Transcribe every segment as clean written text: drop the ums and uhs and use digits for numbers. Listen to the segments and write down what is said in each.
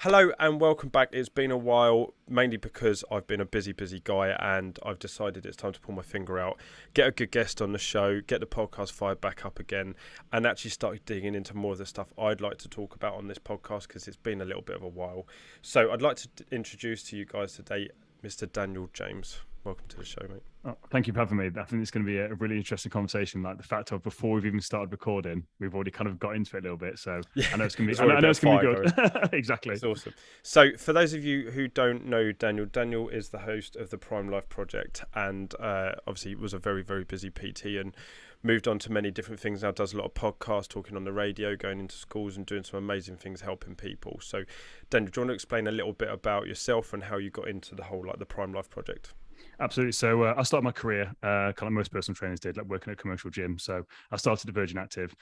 Hello and welcome back. It's been a while, mainly because I've been a busy guy and I've decided it's time to pull my finger out, get a good guest on the show, get the podcast fired back up again, and actually start digging into more of the stuff I'd like to talk about on this podcast because it's been a little bit of a while. So I'd like to introduce to you guys today Mr. Daniel James. Welcome to the show, mate. Oh, thank you for having me. I think it's going to be a really interesting conversation. Like the fact of before we've even started recording, we've already kind of got into it a little bit. So yeah, I know it's going to be. I know it's going to be good. Exactly. It's awesome. So for those of you who don't know Daniel, Daniel is the host of the Prime Life Project, and obviously was a very busy PT and moved on to many different things. Now does a lot of podcasts, talking on the radio, going into schools, and doing some amazing things, helping people. So, Daniel, do you want to explain a little bit about yourself and how you got into the whole the Prime Life Project? Absolutely. So I started my career, kind of most personal trainers did, like working at a commercial gym. So I started at Virgin Active.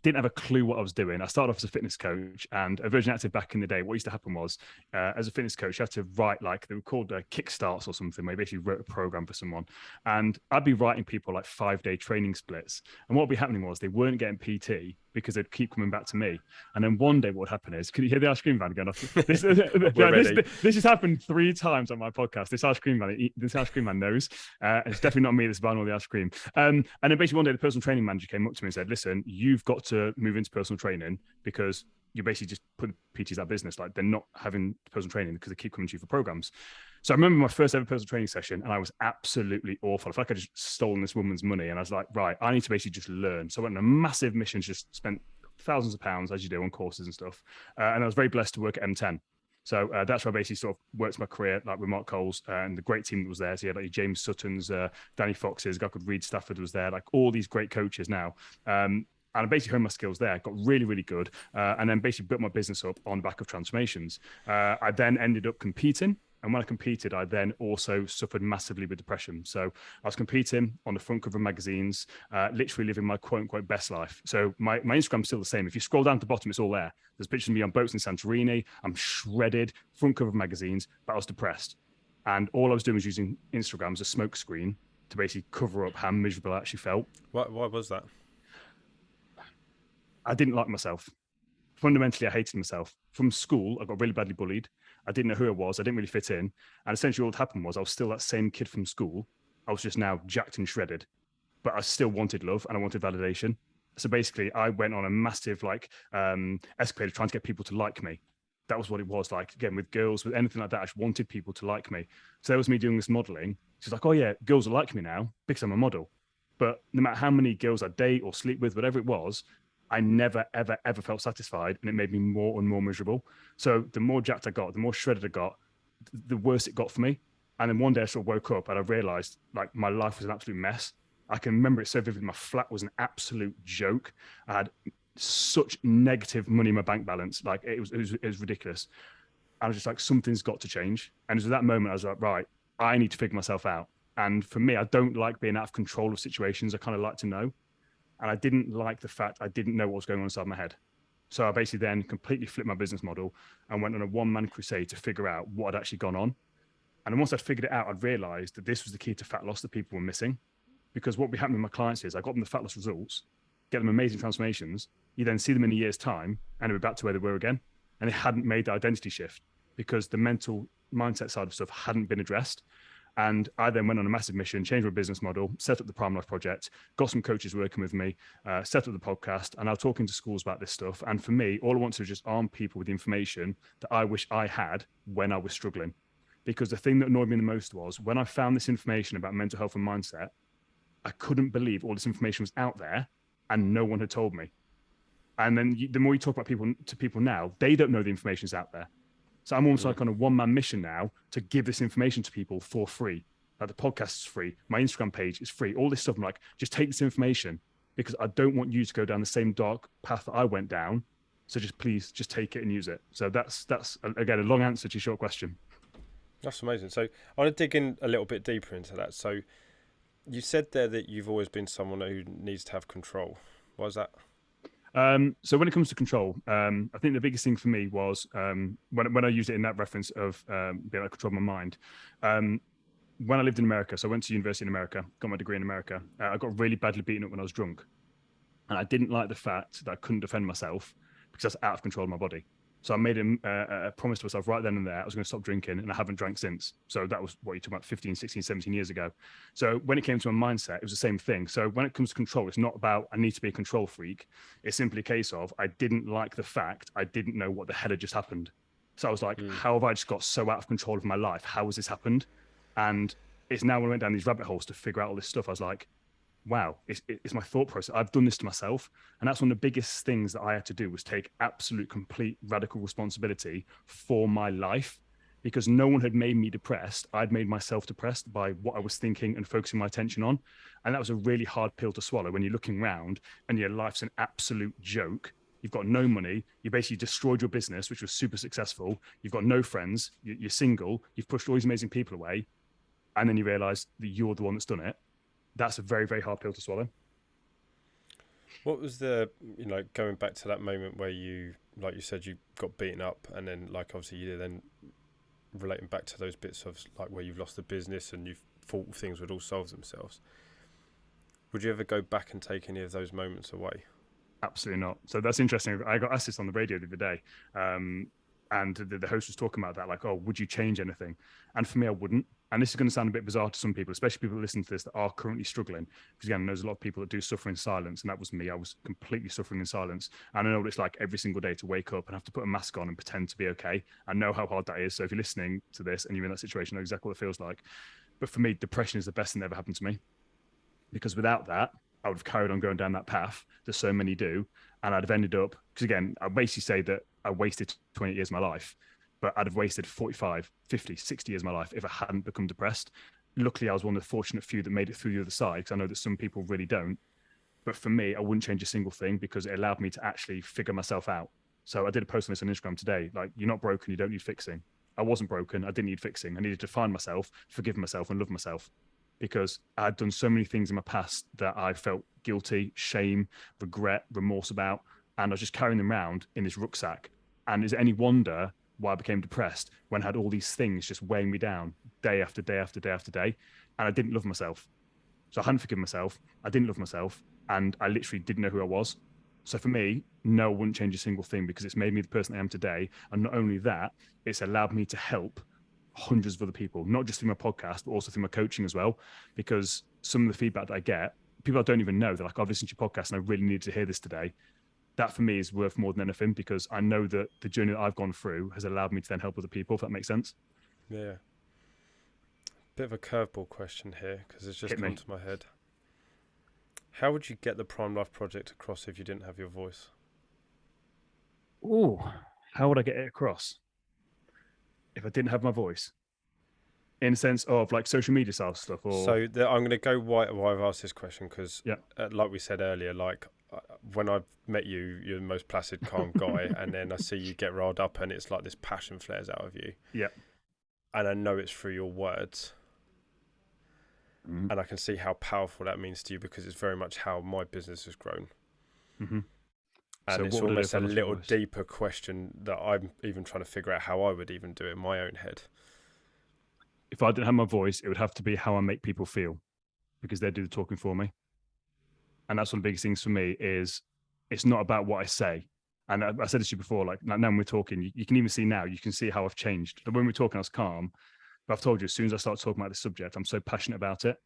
Didn't have a clue what I was doing. I started off as a fitness coach, and at Virgin Active back in the day, what used to happen was, as a fitness coach, you had to write they were called kickstarts or something, where you basically wrote a program for someone. And I'd be writing people 5-day training splits. And what would be happening was they weren't getting PT because they'd keep coming back to me. And then one day what would happen is, can you hear the ice cream van going off? This has happened 3 times on my podcast. This ice cream man knows. It's definitely not me that's buying all the ice cream. And then basically one day the personal training manager came up to me and said, listen, you've got to move into personal training because you basically just put PTs out of business. They're not having personal training because they keep coming to you for programs. So I remember my first ever personal training session and I was absolutely awful. I felt like I just stolen this woman's money, and I was like, right, I need to basically just learn. So I went on a massive mission, just spent thousands of pounds, as you do, on courses and stuff. And I was very blessed to work at M10. So that's where I basically sort of worked my career, with Mark Coles and the great team that was there. So you had James Suttons, Danny Foxes, a guy called Reed Stafford was there, all these great coaches now. And I basically honed my skills there, got really good, and then basically built my business up on the back of transformations. I then ended up competing. And when I competed, I then also suffered massively with depression. So I was competing on the front cover of magazines, literally living my quote-unquote best life. So my Instagram's still the same. If you scroll down to the bottom, it's all there. There's pictures of me on boats in Santorini. I'm shredded, front cover of magazines, but I was depressed. And all I was doing was using Instagram as a smoke screen to basically cover up how miserable I actually felt. Why was that? I didn't like myself. Fundamentally, I hated myself. From school, I got really badly bullied. I didn't know who I was. I didn't really fit in. And essentially all that happened was I was still that same kid from school. I was just now jacked and shredded, but I still wanted love and I wanted validation. So basically I went on a massive escapade of trying to get people to like me. That was what it was like, again, with girls, with anything like that. I just wanted people to like me. So that was me doing this modeling. She's like, oh yeah, girls will like me now because I'm a model. But no matter how many girls I date or sleep with, whatever it was, I never, ever felt satisfied, and it made me more and more miserable. So the more jacked I got, the more shredded I got, the worse it got for me. And then one day I sort of woke up and I realized my life was an absolute mess. I can remember it so vividly. My flat was an absolute joke. I had such negative money in my bank balance. It was ridiculous. I was just like, something's got to change. And it was at that moment I was like, right, I need to figure myself out. And for me, I don't like being out of control of situations. I kind of like to know. And I didn't like the fact I didn't know what was going on inside my head. So I basically then completely flipped my business model and went on a one-man crusade to figure out what had actually gone on. And then once I'd figured it out, I'd realized that this was the key to fat loss that people were missing. Because what would be happening with my clients is I got them the fat loss results, get them amazing transformations. You then see them in a year's time and they're back to where they were again. And they hadn't made the identity shift because the mental mindset side of stuff hadn't been addressed. And I then went on a massive mission, changed my business model, set up the Prime Life Project, got some coaches working with me, set up the podcast, and I was talking to schools about this stuff. And for me, all I want to do is just arm people with the information that I wish I had when I was struggling. Because the thing that annoyed me the most was when I found this information about mental health and mindset, I couldn't believe all this information was out there and no one had told me. And then the more you talk about people now, they don't know the information's out there. So I'm almost like on a one-man mission now to give this information to people for free. Like the podcast is free. My Instagram page is free. All this stuff, I'm like, just take this information because I don't want you to go down the same dark path that I went down. So please take it and use it. So that's again, a long answer to your short question. That's amazing. So I want to dig in a little bit deeper into that. So you said there that you've always been someone who needs to have control. Why is that? So when it comes to control, I think the biggest thing for me was when I used it in that reference of being able to control my mind. When I lived in America, so I went to university in America, got my degree in America. I got really badly beaten up when I was drunk. And I didn't like the fact that I couldn't defend myself because that's out of control of my body. So I made a promise to myself right then and there. I was going to stop drinking, and I haven't drank since. So that was what you're talking about 15, 16, 17 years ago. So when it came to my mindset, it was the same thing. So when it comes to control, it's not about I need to be a control freak. It's simply a case of I didn't like the fact I didn't know what the hell had just happened. So I was like, how have I just got so out of control of my life? How has this happened? And it's now when I went down these rabbit holes to figure out all this stuff, I was like, wow, it's my thought process. I've done this to myself. And that's one of the biggest things that I had to do was take absolute, complete, radical responsibility for my life, because no one had made me depressed. I'd made myself depressed by what I was thinking and focusing my attention on. And that was a really hard pill to swallow when you're looking around and your life's an absolute joke. You've got no money. You basically destroyed your business, which was super successful. You've got no friends. You're single. You've pushed all these amazing people away. And then you realize that you're the one that's done it. That's a very, very hard pill to swallow. What was the, going back to that moment where you, like you said, you got beaten up, and then like obviously you then relating back to those bits of like where you've lost the business and you thought things would all solve themselves. Would you ever go back and take any of those moments away? Absolutely not. So that's interesting. I got asked this on the radio the other day. And the host was talking about that, like, oh, would you change anything? And for me, I wouldn't. And this is going to sound a bit bizarre to some people, especially people that listen to this that are currently struggling. Because again, there's a lot of people that do suffer in silence. And that was me. I was completely suffering in silence. And I know what it's like every single day to wake up and have to put a mask on and pretend to be okay. I know how hard that is. So if you're listening to this and you're in that situation, you know exactly what it feels like. But for me, depression is the best thing that ever happened to me. Because without that, I would have carried on going down that path that so many do. And I'd have ended up, because again, I basically say that I wasted 20 years of my life, but I'd have wasted 45, 50, 60 years of my life if I hadn't become depressed. Luckily, I was one of the fortunate few that made it through the other side, because I know that some people really don't. But for me, I wouldn't change a single thing because it allowed me to actually figure myself out. So I did a post on this on Instagram today, like, you're not broken, you don't need fixing. I wasn't broken, I didn't need fixing. I needed to find myself, forgive myself, and love myself. Because I'd done so many things in my past that I felt guilty, shame, regret, remorse about, and I was just carrying them around in this rucksack. And is it any wonder why I became depressed when I had all these things just weighing me down day after day after day after day, and I didn't love myself. So I hadn't forgiven myself, I didn't love myself, and I literally didn't know who I was. So for me, no, I wouldn't change a single thing because it's made me the person I am today. And not only that, it's allowed me to help hundreds of other people, not just through my podcast, but also through my coaching as well. Because some of the feedback that I get, people I don't even know, they're like, I've listened to your podcast and I really needed to hear this today. That for me is worth more than anything, because I know that the journey that I've gone through has allowed me to then help other people, if that makes sense. Yeah. Bit of a curveball question here, because it's just come to my head. How would you get the Prime Life project across if you didn't have your voice? Oh, how would I get it across if I didn't have my voice? In a sense of like social media style stuff? Or... So I'm going to go why I've asked this question, because like we said earlier, like when I met you, you're the most placid, calm guy. And then I see you get riled up and it's like this passion flares out of you. Yeah. And I know it's through your words. Mm-hmm. And I can see how powerful that means to you, because it's very much how my business has grown. Mm-hmm. And so it's almost a little deeper question that I'm even trying to figure out how I would even do it in my own head. If I didn't have my voice, it would have to be how I make people feel, because they do the talking for me. And that's one of the biggest things for me is it's not about what I say. And I said this to you before, like now when we're talking, you can even see now, you can see how I've changed. When we're talking, I was calm. But I've told you, as soon as I start talking about this subject, I'm so passionate about it.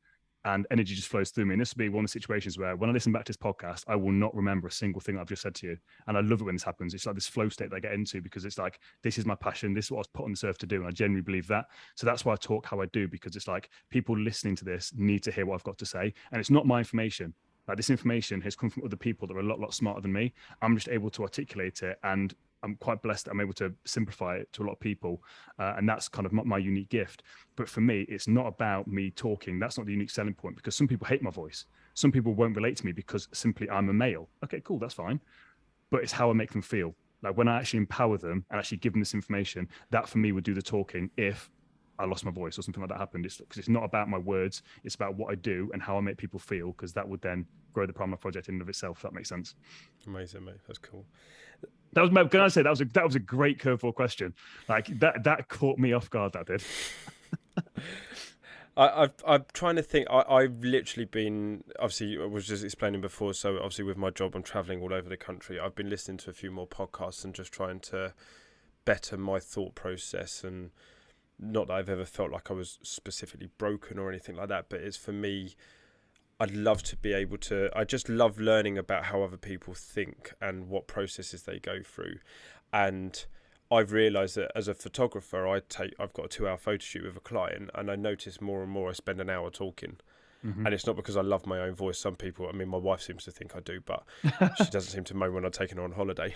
And energy just flows through me. And this will be one of the situations where when I listen back to this podcast, I will not remember a single thing that I've just said to you. And I love it when this happens. It's like this flow state that I get into, because it's like, this is my passion. This is what I was put on this earth to do. And I genuinely believe that. So that's why I talk how I do, because it's like people listening to this need to hear what I've got to say. And it's not my information. Like, this information has come from other people that are a lot smarter than me. I'm just able to articulate it, and I'm quite blessed that I'm able to simplify it to a lot of people. And that's kind of my unique gift. But for me, it's not about me talking. That's not the unique selling point, because some people hate my voice. Some people won't relate to me because simply I'm a male. Okay, cool, that's fine. But it's how I make them feel. Like when I actually empower them and actually give them this information, that for me would do the talking if I lost my voice or something like that happened. It's because it's not about my words. It's about what I do and how I make people feel, because that would then grow the Prime Life project in and of itself, if that makes sense. Amazing, mate. That's cool. That was, can I say, that was a great curveball question. Like that caught me off guard, that did. I'm trying to think. I've literally been, obviously, I was just explaining before. So obviously, with my job, I'm traveling all over the country. I've been listening to a few more podcasts and just trying to better my thought process. And not that I've ever felt like I was specifically broken or anything like that, but it's for me. I'd love to be able to. I just love learning about how other people think and what processes they go through, and I've realised that as a photographer, I've got a 2 hour photo shoot with a client, and I notice more and more I spend an hour talking, Mm-hmm. and it's not because I love my own voice. Some people, I mean, my wife seems to think I do, but she doesn't seem to moan when I'm taking her on holiday.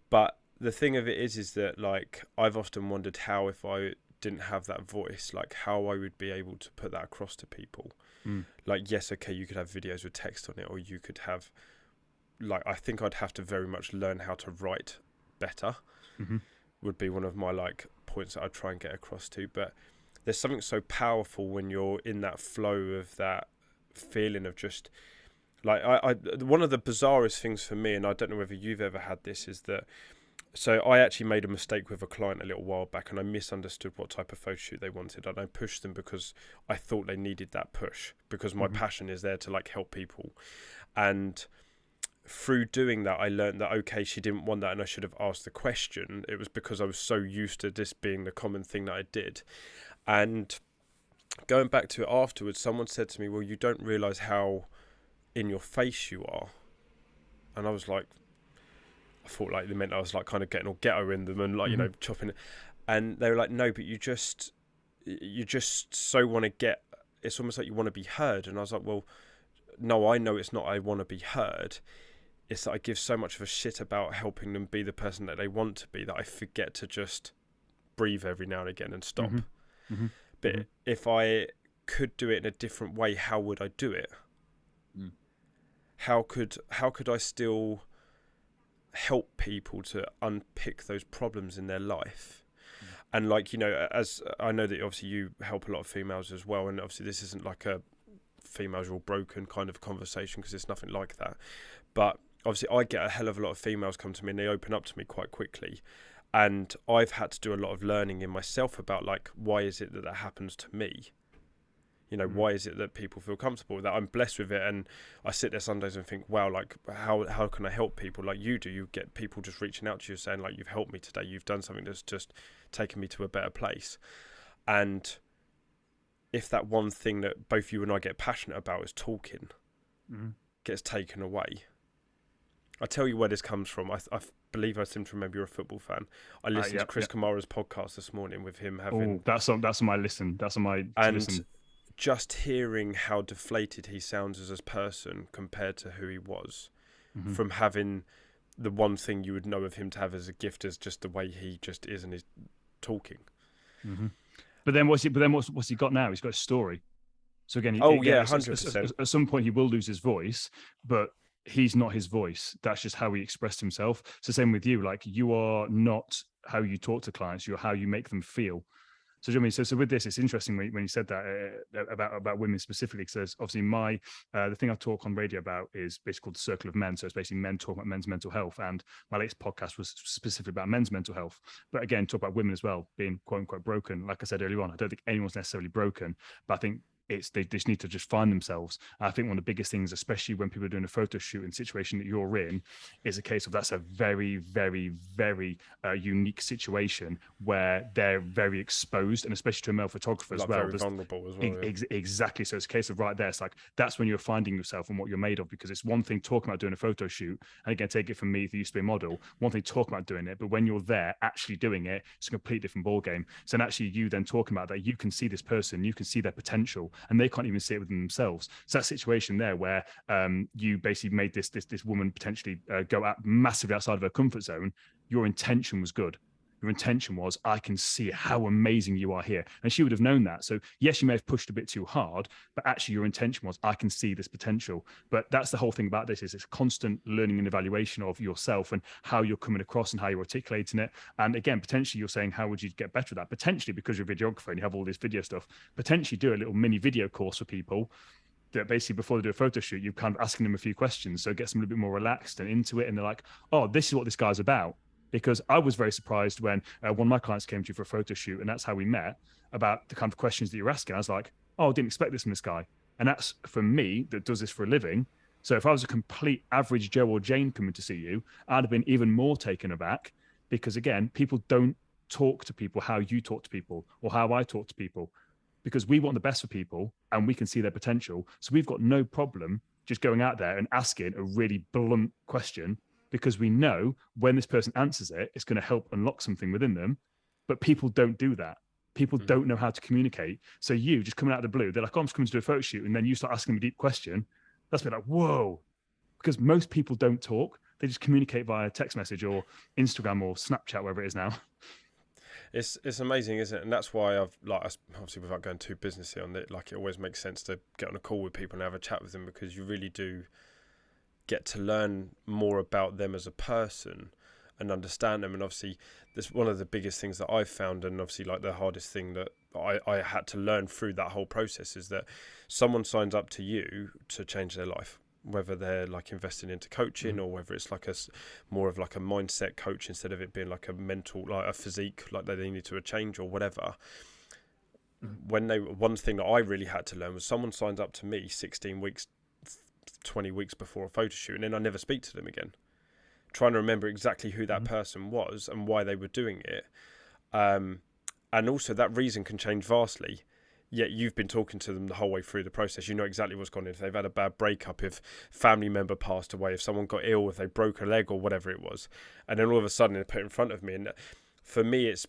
But the thing of it is that like I've often wondered how if I didn't have that voice, like how I would be able to put that across to people. Mm. Like, yes, okay, you could have videos with text on it, or you could have, like, I think I'd have to very much learn how to write better. Mm-hmm. Would be one of my like points that I'd try and get across to. But there's something so powerful when you're in that flow of that feeling of just like I one of the bizarrest things for me, and I don't know whether you've ever had this, is that so I actually made a mistake with a client a little while back, and I misunderstood what type of photo shoot they wanted, and I pushed them because I thought they needed that push, because my passion is there to like help people. And through doing that, I learned that, okay, she didn't want that and I should have asked the question. It was because I was so used to this being the common thing that I did. And going back to it afterwards, someone said to me, well, you don't realise how in your face you are. And I was like, I thought like they meant I was like kind of getting all ghetto in them and like, you know, chopping it. And they were like, no, but you just so want to get, it's almost like you want to be heard. And I was like, well, no, I know it's not I want to be heard. It's that I give so much of a shit about helping them be the person that they want to be that I forget to just breathe every now and again and stop. But if I could do it in a different way, how would I do it? How could I still help people to unpick those problems in their life? And like, you know, as I know that obviously you help a lot of females as well, and obviously this isn't like a females are all broken kind of conversation, because it's nothing like that. But obviously I get a hell of a lot of females come to me and they open up to me quite quickly, and I've had to do a lot of learning in myself about like, why is it that happens to me? You know, why is it that people feel comfortable with that? I'm blessed with it, and I sit there some days and think, wow, like how can I help people like you do? You get people just reaching out to you saying like, you've helped me today, you've done something that's just taken me to a better place. And if that one thing that both you and I get passionate about is talking, gets taken away. I tell you where this comes from. I believe I seem to remember you're a football fan. I listened to Chris Kamara's podcast this morning with him having. Oh, that's on my listen. That's on my listen. Just hearing how deflated he sounds as a person compared to who he was, from having the one thing you would know of him to have as a gift is just the way he just is and he's talking. But then what's he got now? He's got a story. So again, 100%. At some point he will lose his voice, but he's not his voice. That's just how he expressed himself. It's the same with you. Like, you are not how you talk to clients. You're how you make them feel. So, do you know what I mean? So with this, it's interesting when you said that about women specifically, because obviously the thing I talk on radio about is basically called the Circle of Men. So it's basically men talking about men's mental health. And my latest podcast was specifically about men's mental health. But again, talk about women as well, being quote unquote broken. Like I said earlier on, I don't think anyone's necessarily broken, but I think they just need to just find themselves. And I think one of the biggest things, especially when people are doing a photo shoot in the situation that you're in, is a case of that's a very, very, very unique situation where they're very exposed, and especially to a male photographer as well. Very vulnerable as well. Exactly. So it's a case of right there. It's like, that's when you're finding yourself and what you're made of, because it's one thing talking about doing a photo shoot. And again, take it from me, who used to be a model, one thing talking about doing it, but when you're there actually doing it, it's a completely different ballgame. So actually you then talking about that, you can see this person, you can see their potential, and they can't even see it within themselves. So that situation there where you basically made this woman potentially go out massively outside of her comfort zone, your intention was good. Your intention was, I can see how amazing you are here. And she would have known that. So yes, you may have pushed a bit too hard, but actually your intention was, I can see this potential. But that's the whole thing about this, is it's constant learning and evaluation of yourself and how you're coming across and how you're articulating it. And again, potentially you're saying, how would you get better at that? Potentially, because you're a videographer and you have all this video stuff, potentially do a little mini video course for people that basically before they do a photo shoot, you're kind of asking them a few questions. So it gets them a little bit more relaxed and into it. And they're like, oh, this is what this guy's about. because I was very surprised when one of my clients came to you for a photo shoot, and that's how we met, about the kind of questions that you're asking. I was like, oh, I didn't expect this from this guy. And that's for me that does this for a living. So if I was a complete average Joe or Jane coming to see you, I'd have been even more taken aback, because again, people don't talk to people how you talk to people or how I talk to people, because we want the best for people and we can see their potential. So we've got no problem just going out there and asking a really blunt question, because we know when this person answers it, it's going to help unlock something within them. But people don't do that. People don't know how to communicate. So you just coming out of the blue, they're like, oh, I'm just coming to do a photo shoot. And then you start asking them a deep question. That's been like, whoa, because most people don't talk. They just communicate via text message or Instagram or Snapchat, wherever it is now. It's amazing, isn't it? And that's why I've, like, obviously without going too businessy on it, like, it always makes sense to get on a call with people and have a chat with them, because you really do get to learn more about them as a person and understand them. And obviously that's one of the biggest things that I've found, and obviously like the hardest thing that I had to learn through that whole process, is that someone signs up to you to change their life, whether they're like investing into coaching or whether it's like more of like a mindset coach instead of it being like a mental, like a physique, like they need to a change or whatever. One thing that I really had to learn was someone signs up to me 16 weeks, 20 weeks before a photo shoot, and then I never speak to them again, trying to remember exactly who that person was and why they were doing it. And also that reason can change vastly. Yet you've been talking to them the whole way through the process. You know exactly what's gone on. If they've had a bad breakup, if family member passed away, if someone got ill, if they broke a leg or whatever it was. And then all of a sudden they're put in front of me. And for me, it's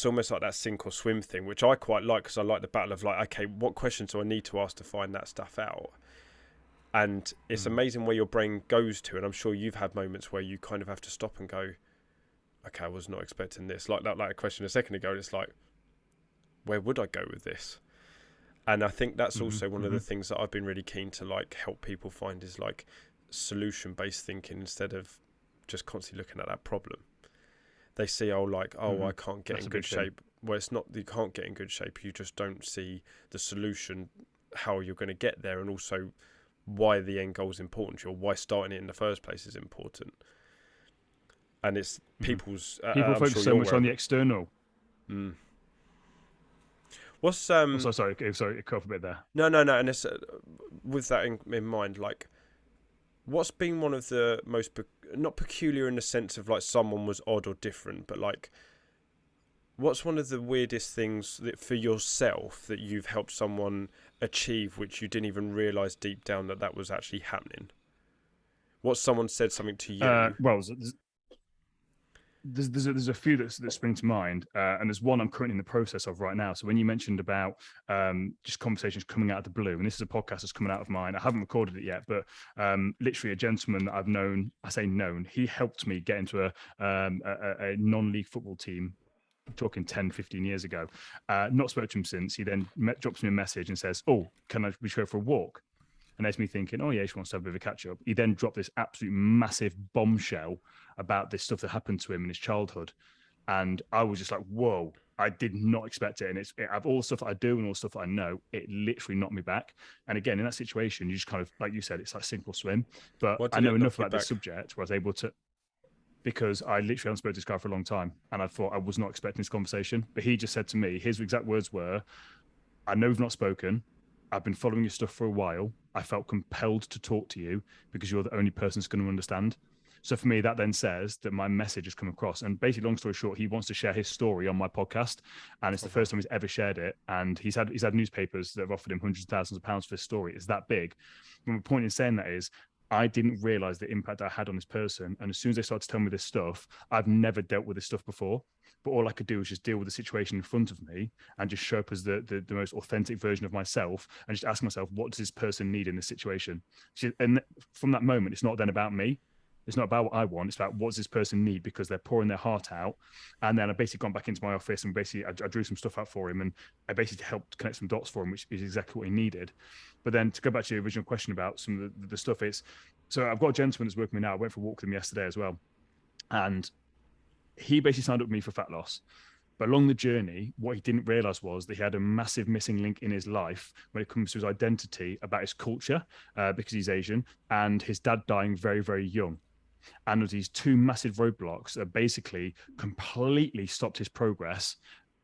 almost like that sink or swim thing, which I quite like, because I like the battle of like, okay, what questions do I need to ask to find that stuff out? And it's amazing where your brain goes to. And I'm sure you've had moments where you kind of have to stop and go, okay, I was not expecting this. Like a question a second ago, it's like, where would I go with this? And I think that's also one of the things that I've been really keen to like help people find, is like solution-based thinking instead of just constantly looking at that problem. They see, I can't get in good shape. Well, it's not that you can't get in good shape. You just don't see the solution, how you're going to get there, and also why the end goal is important to you, or why starting it in the first place is important. And it's people's... People focus so much on the external. What's sorry, it cut off a bit there. No, and it's with that in mind, like, what's been one of the most not peculiar in the sense of like someone was odd or different, but like, what's one of the weirdest things that for yourself that you've helped someone achieve, which you didn't even realize deep down that was actually happening? What someone said something to you? Well, there's a few that spring to mind, and there's one I'm currently in the process of right now. So when you mentioned about just conversations coming out of the blue, and this is a podcast that's coming out of mine, I haven't recorded it yet, but literally a gentleman that I've known, I say known, he helped me get into a non-league football team, I'm talking 10, 15 years ago. Not spoke to him since. He then drops me a message and says, oh, we go for a walk? And there's me thinking, oh yeah, she wants to have a bit of a catch up. He then dropped this absolute massive bombshell about this stuff that happened to him in his childhood. And I was just like, whoa, I did not expect it. And of all the stuff that I do and all the stuff that I know, it literally knocked me back. And again, in that situation, you just kind of, like you said, it's like sink or swim. But I know enough about this subject where I was able to, because I literally haven't spoken to this guy for a long time. And I thought I was not expecting this conversation. But he just said to me, his exact words were, I know we've not spoken. I've been following your stuff for a while. I felt compelled to talk to you because you're the only person that's going to understand. So for me, that then says that my message has come across. And basically, long story short, he wants to share his story on my podcast. And it's the first time he's ever shared it. And he's had newspapers that have offered him hundreds of thousands of pounds for his story. It's that big. And the point in saying that is, I didn't realize the impact I had on this person. And as soon as they started to tell me this stuff, I've never dealt with this stuff before. But all I could do was just deal with the situation in front of me and just show up as the most authentic version of myself, and just ask myself, what does this person need in this situation? And from that moment, it's not then about me. It's not about what I want. It's about what does this person need, because they're pouring their heart out. And then I basically gone back into my office and basically I drew some stuff out for him, and I basically helped connect some dots for him, which is exactly what he needed. But then to go back to your original question about some of the stuff, so I've got a gentleman that's working with me now. I went for a walk with him yesterday as well. And he basically signed up with me for fat loss. But along the journey, what he didn't realize was that he had a massive missing link in his life when it comes to his identity about his culture, because he's Asian, and his dad dying very, very young. And there's these two massive roadblocks that basically completely stopped his progress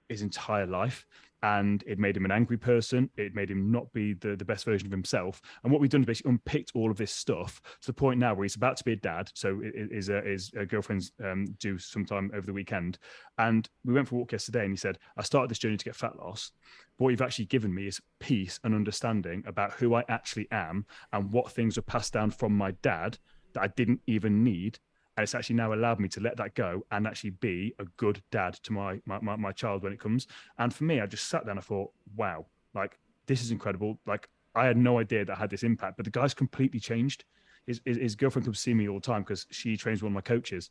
his entire life. And it made him an angry person. It made him not be the best version of himself. And what we've done is basically unpicked all of this stuff to the point now where he's about to be a dad. So his girlfriend's due sometime over the weekend. And we went for a walk yesterday and he said, I started this journey to get fat loss. But what you've actually given me is peace and understanding about who I actually am and what things were passed down from my dad that I didn't even need. And it's actually now allowed me to let that go and actually be a good dad to my child when it comes. And for me, I just sat there and I thought, wow, like this is incredible. Like I had no idea that had this impact, but the guy's completely changed. His girlfriend comes see me all the time because she trains one of my coaches.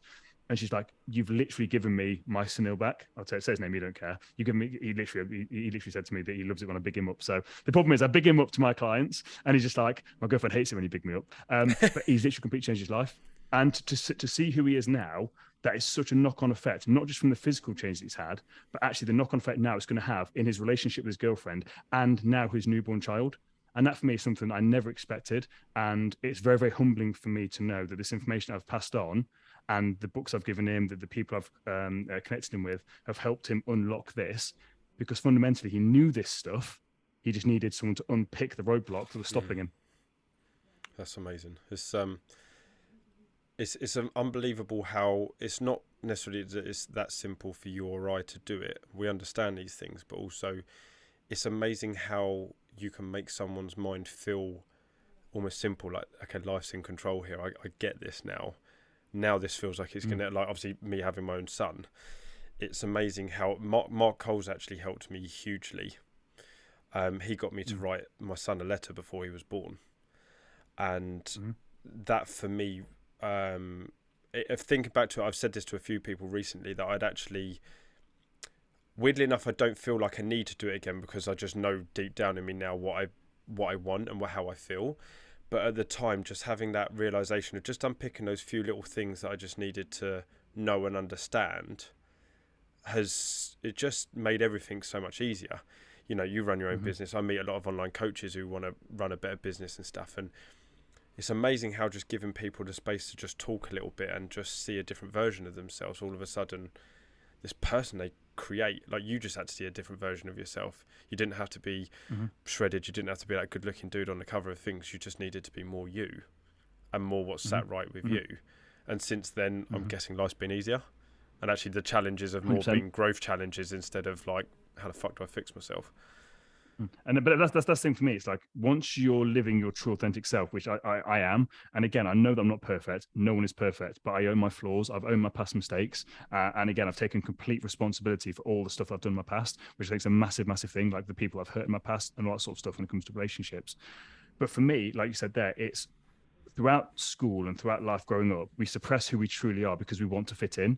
And she's like, you've literally given me my Sunil back. I'll say his name, you don't care. You give me, he literally said to me that he loves it when I big him up. So the problem is I big him up to my clients and he's just like, my girlfriend hates it when you big me up. But he's literally completely changed his life. And to see who he is now, that is such a knock-on effect, not just from the physical change that he's had, but actually the knock-on effect now it's going to have in his relationship with his girlfriend and now his newborn child. And that for me is something I never expected. And it's very, very humbling for me to know that this information I've passed on and the books I've given him, that the people I've connected him with have helped him unlock this, because fundamentally he knew this stuff. He just needed someone to unpick the roadblock that was stopping him. That's amazing. It's unbelievable how it's not necessarily that it's that simple for you or I to do it. We understand these things, but also it's amazing how you can make someone's mind feel almost simple, like, okay, life's in control here. I get this now. Now this feels like it's going to, like, obviously me having my own son. It's amazing how Mark Cole's actually helped me hugely. He got me to write my son a letter before he was born. And that for me, if thinking back to it, I've said this to a few people recently, that I'd actually, weirdly enough, I don't feel like I need to do it again because I just know deep down in me now what I want and how I feel. But at the time, just having that realization of just unpicking those few little things that I just needed to know and understand, it just made everything so much easier. You know, you run your own business. I meet a lot of online coaches who want to run a better business and stuff. And it's amazing how just giving people the space to just talk a little bit and just see a different version of themselves, all of a sudden, this person they create, like, you just had to see a different version of yourself. You didn't have to be shredded. You didn't have to be that good looking dude on the cover of things. You just needed to be more you and more what sat right with you. And since then, I'm guessing life's been easier. And actually the challenges have more 100%. been growth challenges instead of like, how the fuck do I fix myself? But that's the thing for me. It's like once you're living your true authentic self, which I am, and again I know that I'm not perfect. No one is perfect, but I own my flaws. I've owned my past mistakes, and again I've taken complete responsibility for all the stuff I've done in my past, which I think is a massive thing. Like the people I've hurt in my past and all that sort of stuff when it comes to relationships. But for me, like you said there, it's throughout school and throughout life growing up, we suppress who we truly are because we want to fit in,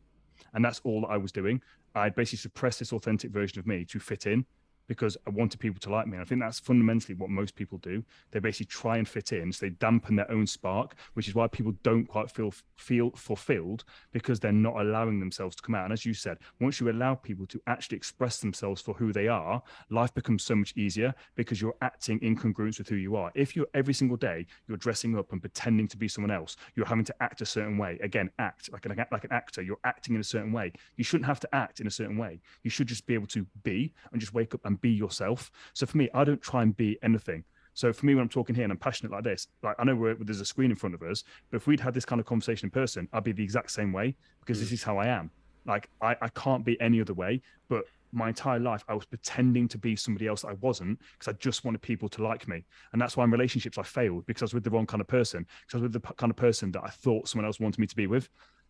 and that's all that I was doing. I basically suppressed this authentic version of me to fit in, because I wanted people to like me. And I think that's fundamentally what most people do. They basically try and fit in, so they dampen their own spark, which is why people don't quite feel fulfilled, because they're not allowing themselves to come out. And as you said, once you allow people to actually express themselves for who they are, life becomes so much easier because you're acting in congruence with who you are. If you're every single day, you're dressing up and pretending to be someone else, you're having to act a certain way. Again, act like an actor. You're acting in a certain way. You shouldn't have to act in a certain way. You should just be able to be and just wake up and be yourself. So for me, I don't try and be anything. So for me, when I'm talking here and I'm passionate like this, like I know there's a screen in front of us, but if we'd had this kind of conversation in person, I'd be the exact same way, because this is how I am. Like I can't be any other way. But my entire life, I was pretending to be somebody else that I wasn't, because I just wanted people to like me. And that's why in relationships I failed, because I was with the wrong kind of person, because I was with the kind of person that I thought someone else wanted me to be with.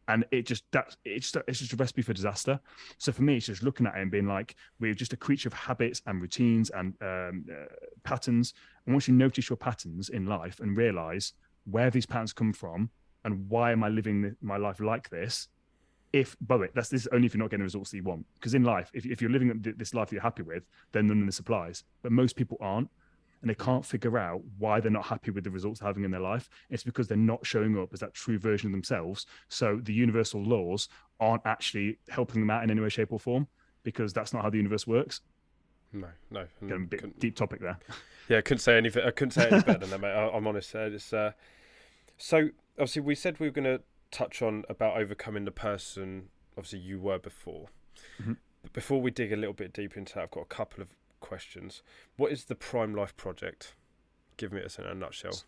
And it's just a recipe for disaster. So for me, it's just looking at it and being like, we're just a creature of habits and routines and patterns. And once you notice your patterns in life and realize where these patterns come from and why am I living my life like this, by the way, this is only if you're not getting the results that you want. Because in life, if you're living this life that you're happy with, then none of this applies. But most people aren't. And they can't figure out why they're not happy with the results they're having in their life. It's because they're not showing up as that true version of themselves. So the universal laws aren't actually helping them out in any way, shape, or form, because that's not how the universe works. No. Getting a bit deep topic there. Yeah, I couldn't say anything. I couldn't say any better than that, mate. I'm honest. So obviously we said we were going to touch on about overcoming the person obviously you were before. Mm-hmm. But before we dig a little bit deeper into that, I've got a couple of questions. What is the Prime Life Project? Give me it in a nutshell.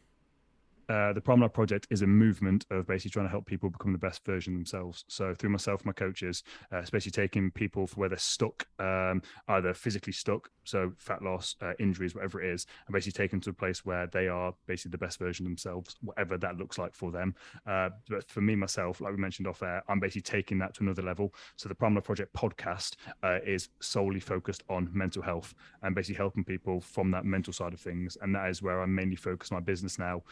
The Prime Life Project is a movement of basically trying to help people become the best version of themselves. So through myself, my coaches, especially taking people for where they're stuck, either physically stuck, so fat loss, injuries, whatever it is, and basically take them to a place where they are basically the best version of themselves, whatever that looks like for them. But for me, myself, like we mentioned off air, I'm basically taking that to another level. So the Prime Life Project podcast is solely focused on mental health and basically helping people from that mental side of things. And that is where I mainly focus my business now.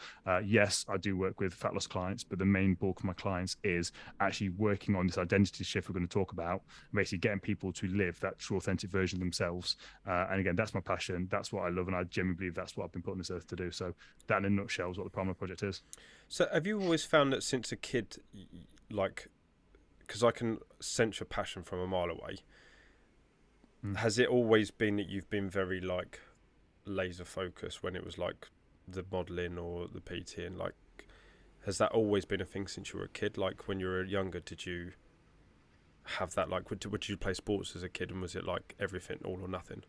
Yes, I do work with fat loss clients, but the main bulk of my clients is actually working on this identity shift we're going to talk about, basically getting people to live that true, authentic version of themselves. And again, that's my passion. That's what I love. And I genuinely believe that's what I've been put on this earth to do. So that in a nutshell is what the Prime Life Project is. So have you always found that since a kid, like, because I can sense your passion from a mile away, has it always been that you've been very, like, laser focused when it was, like, the modelling or the PT, and like, has that always been a thing since you were a kid? Like, when you were younger, did you have that, like, would you play sports as a kid, and was it like everything, all or nothing?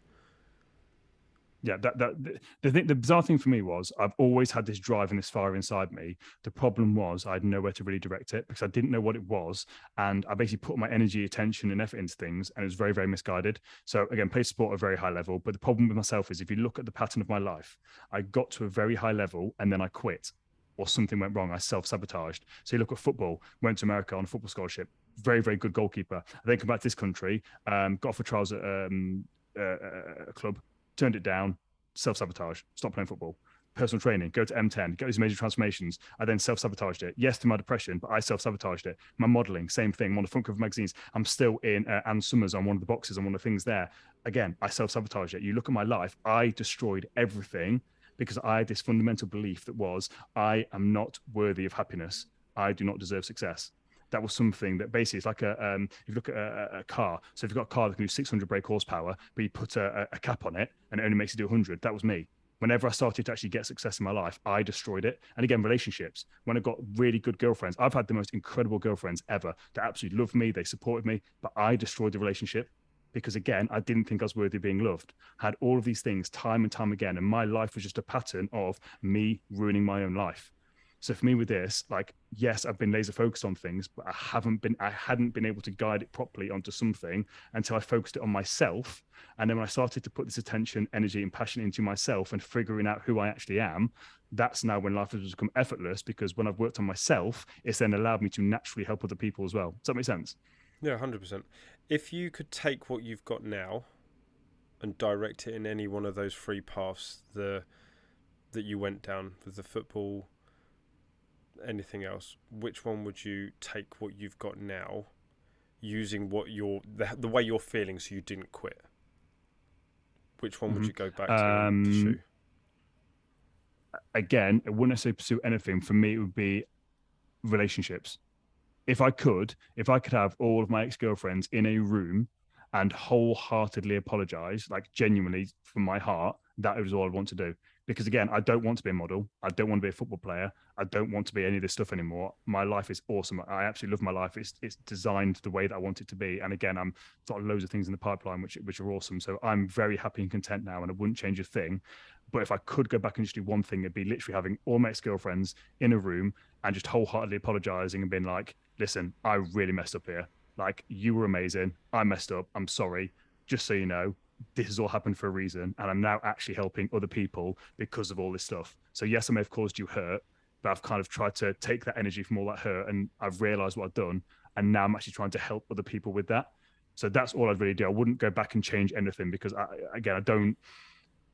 Yeah, the bizarre thing for me was I've always had this drive and this fire inside me. The problem was I had nowhere to really direct it because I didn't know what it was, and I basically put my energy, attention, and effort into things, and it was very, very misguided. So again, play sport at a very high level, but the problem with myself is if you look at the pattern of my life, I got to a very high level and then I quit, or something went wrong. I self-sabotaged. So you look at football, went to America on a football scholarship, very, very good goalkeeper. I then come back to this country, got off for trials at a club, turned it down, self-sabotage, stop playing football. Personal training, go to M10, get these major transformations. I then self-sabotaged it. Yes, to my depression, but I self-sabotaged it. My modeling, same thing. I'm on the front cover of magazines. I'm still in Ann Summers on one of the boxes on one of the things there. Again, I self-sabotaged it. You look at my life, I destroyed everything because I had this fundamental belief that was, I am not worthy of happiness. I do not deserve success. That was something that basically it's like if you look at a car. So if you've got a car that can do 600 brake horsepower, but you put a cap on it and it only makes it do 100, that was me. Whenever I started to actually get success in my life, I destroyed it. And again, relationships. When I got really good girlfriends, I've had the most incredible girlfriends ever. They absolutely loved me. They supported me, but I destroyed the relationship because again, I didn't think I was worthy of being loved. I had all of these things time and time again. And my life was just a pattern of me ruining my own life. So for me with this, like, yes, I've been laser focused on things, but I hadn't been able to guide it properly onto something until I focused it on myself. And then when I started to put this attention, energy, and passion into myself and figuring out who I actually am, that's now when life has become effortless, because when I've worked on myself, it's then allowed me to naturally help other people as well. Does that make sense? Yeah, 100%. If you could take what you've got now and direct it in any one of those three paths that you went down, with the football, anything else, which one would you take what you've got now, using what the way you're feeling, so you didn't quit? Which one would you go back to and pursue? Again, I wouldn't necessarily pursue anything. For me, it would be relationships. If I could have all of my ex-girlfriends in a room and wholeheartedly apologize, like genuinely from my heart, that was all I want to do. Because again, I don't want to be a model. I don't want to be a football player. I don't want to be any of this stuff anymore. My life is awesome. I absolutely love my life. It's designed the way that I want it to be. And again, I'm got loads of things in the pipeline which are awesome. So I'm very happy and content now, and I wouldn't change a thing. But if I could go back and just do one thing, it'd be literally having all my ex-girlfriends in a room and just wholeheartedly apologizing and being like, listen, I really messed up here. Like, you were amazing. I messed up. I'm sorry. Just so you know, this has all happened for a reason. And I'm now actually helping other people because of all this stuff. So yes, I may have caused you hurt, but I've kind of tried to take that energy from all that hurt, and I've realized what I've done. And now I'm actually trying to help other people with that. So that's all I'd really do. I wouldn't go back and change anything because I don't,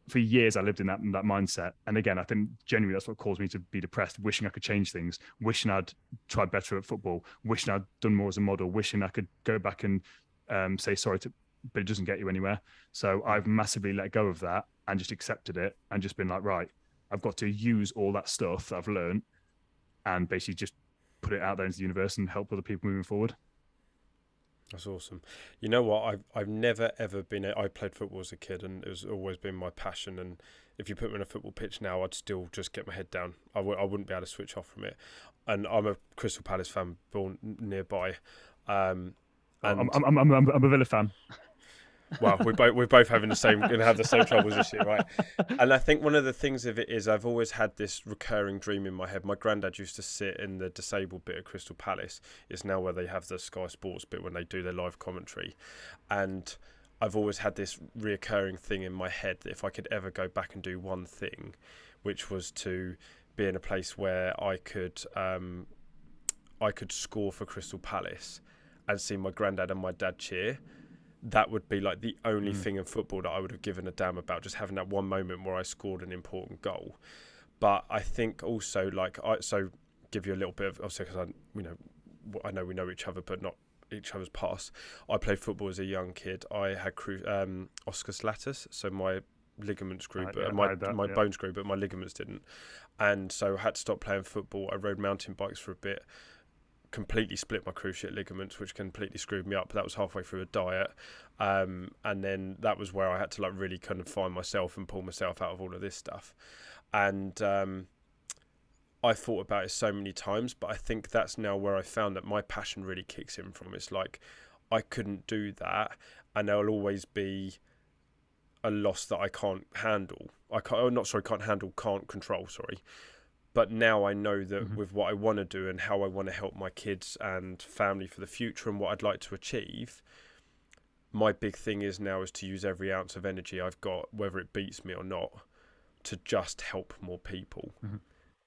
for years I lived in that mindset. And again, I think genuinely that's what caused me to be depressed, wishing I could change things, wishing I'd tried better at football, wishing I'd done more as a model, wishing I could go back and say sorry to, but it doesn't get you anywhere. So I've massively let go of that and just accepted it and just been like, right, I've got to use all that stuff that I've learned and basically just put it out there into the universe and help other people moving forward. That's awesome. You know what? I've never ever been. I played football as a kid, and it's always been my passion. And if you put me on a football pitch now, I'd still just get my head down. I wouldn't be able to switch off from it. and I'm a Crystal Palace fan born nearby. And I'm a Villa fan. well, we're both having the same, going to have the same troubles this year, right? And I think one of the things of it is I've always had this recurring dream in my head. My granddad used to sit in the disabled bit of Crystal Palace. It's now where they have the Sky Sports bit when they do their live commentary. And I've always had this reoccurring thing in my head that if I could ever go back and do one thing, which was to be in a place where I could score for Crystal Palace and see my granddad and my dad cheer, that would be like the only thing in football that I would have given a damn about, just having that one moment where I scored an important goal. But I think also, like, so give you a little bit of, obviously, because I know we know each other, but not each other's past. I played football as a young kid. I had oscus latus, so my ligaments grew, but my bones grew, but my ligaments didn't. And so I had to stop playing football. I rode mountain bikes for a bit, completely split my cruciate ligaments, which completely screwed me up. That was halfway through a diet, and then that was where I had to like really kind of find myself and pull myself out of all of this stuff. And I thought about it so many times, but I think that's now where I found that my passion really kicks in from. It's like I couldn't do that, and there'll always be a loss that I can't handle. Can't control. Sorry. But now I know that with what I want to do and how I want to help my kids and family for the future and what I'd like to achieve, my big thing is to use every ounce of energy I've got, whether it beats me or not, to just help more people,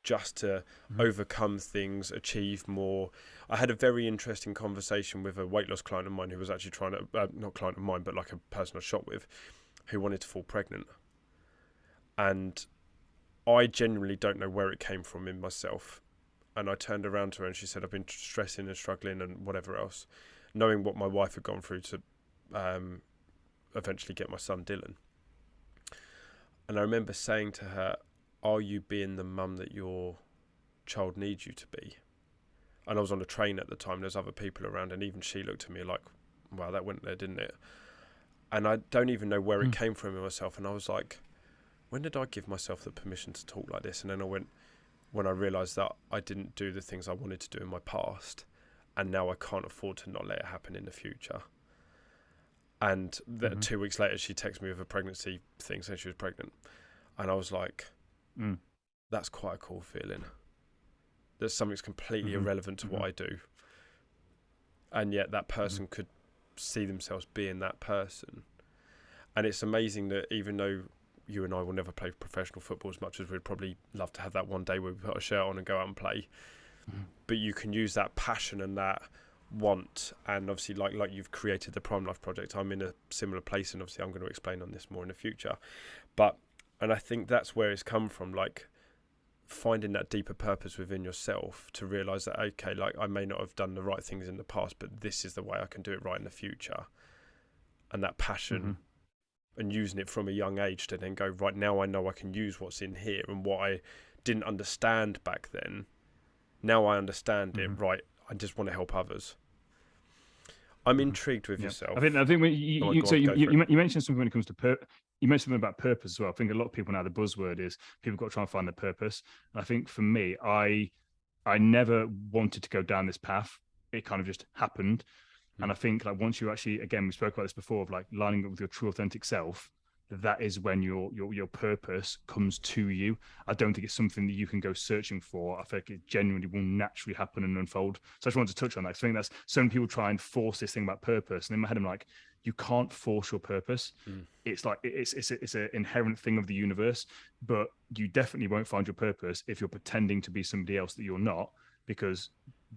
just to overcome things, achieve more. I had a very interesting conversation with a weight loss client of mine who was actually trying to, not client of mine, but like a person I shot with, who wanted to fall pregnant. And I genuinely don't know where it came from in myself. And I turned around to her and she said, I've been stressing and struggling and whatever else, knowing what my wife had gone through to eventually get my son Dylan. And I remember saying to her, are you being the mum that your child needs you to be? And I was on a train at the time, there's other people around, and even she looked at me like, wow, that went there, didn't it? And I don't even know where it came from in myself. And I was like, when did I give myself the permission to talk like this? And then when I realised that I didn't do the things I wanted to do in my past, and now I can't afford to not let it happen in the future. And then 2 weeks later, she texted me with a pregnancy thing, saying she was pregnant. And I was like, that's quite a cool feeling. There's something completely irrelevant to what I do. And yet that person could see themselves being that person. And it's amazing that even though you and I will never play professional football as much as we'd probably love to have that one day where we put a shirt on and go out and play. But you can use that passion and that want, and obviously like you've created the Prime Life Project. I'm in a similar place, and obviously I'm going to explain on this more in the future. And I think that's where it's come from, like finding that deeper purpose within yourself to realise that, okay, like I may not have done the right things in the past, but this is the way I can do it right in the future. And that passion and using it from a young age to then go, right, now I know I can use what's in here, and what I didn't understand back then, now I understand it, right, I just want to help others. I'm intrigued with yourself. I think when you mentioned something when it comes to you mentioned something about purpose as well. I think a lot of people now, the buzzword is people got to try and find their purpose. And I think for me, I never wanted to go down this path. It kind of just happened. And I think like once you actually, again, we spoke about this before, of like lining up with your true authentic self, that is when your purpose comes to you. I don't think it's something that you can go searching for. I think it genuinely will naturally happen and unfold. So I just wanted to touch on that. I think that's so many people try and force this thing about purpose. And in my head, I'm like, you can't force your purpose. It's like, it's an inherent thing of the universe, but you definitely won't find your purpose if you're pretending to be somebody else that you're not, because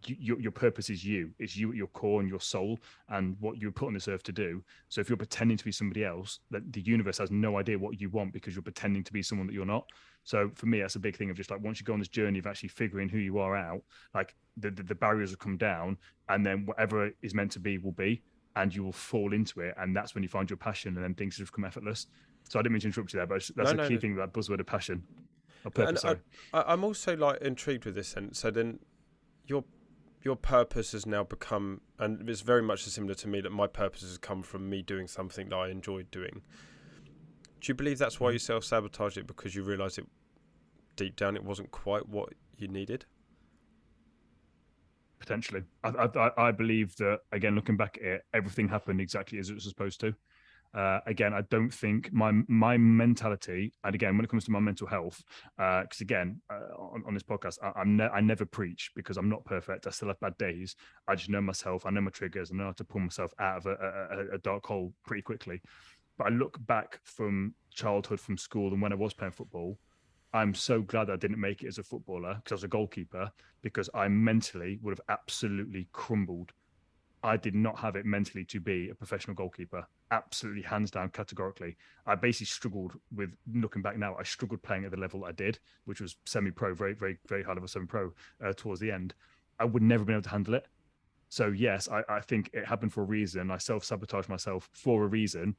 your purpose is you. It's you at your core and your soul and what you're put on this earth to do. So if you're pretending to be somebody else, that the universe has no idea what you want because you're pretending to be someone that you're not. So for me, that's a big thing of just like, once you go on this journey of actually figuring who you are out, like the barriers will come down, and then whatever is meant to be will be, and you will fall into it. And that's when you find your passion, and then things just become effortless. So I didn't mean to interrupt you there, but that's a key thing, that buzzword of passion, of purpose. I'm also like intrigued with this. And so then your purpose has now become, and it's very much similar to me, that my purpose has come from me doing something that I enjoyed doing. Do you believe that's why you self-sabotaged it, because you realised it deep down it wasn't quite what you needed? Potentially. I believe that, again, looking back at it, everything happened exactly as it was supposed to. Again, I don't think my mentality, and again, when it comes to my mental health, because again, on this podcast, I never preach because I'm not perfect. I still have bad days. I just know myself. I know my triggers. I know how to pull myself out of a dark hole pretty quickly. But I look back from childhood, from school, and when I was playing football, I'm so glad I didn't make it as a footballer because I was a goalkeeper, because I mentally would have absolutely crumbled. I did not have it mentally to be a professional goalkeeper. Absolutely, hands down, categorically. I basically struggled with, looking back now, I struggled playing at the level I did, which was semi-pro, very, very, very high level semi-pro towards the end. I would never have been able to handle it. So yes, I think it happened for a reason. I self-sabotaged myself for a reason.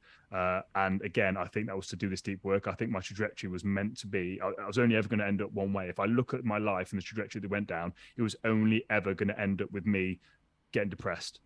And again, I think that was to do this deep work. I think my trajectory was meant to be, I was only ever going to end up one way. If I look at my life and the trajectory that went down, it was only ever going to end up with me getting depressed,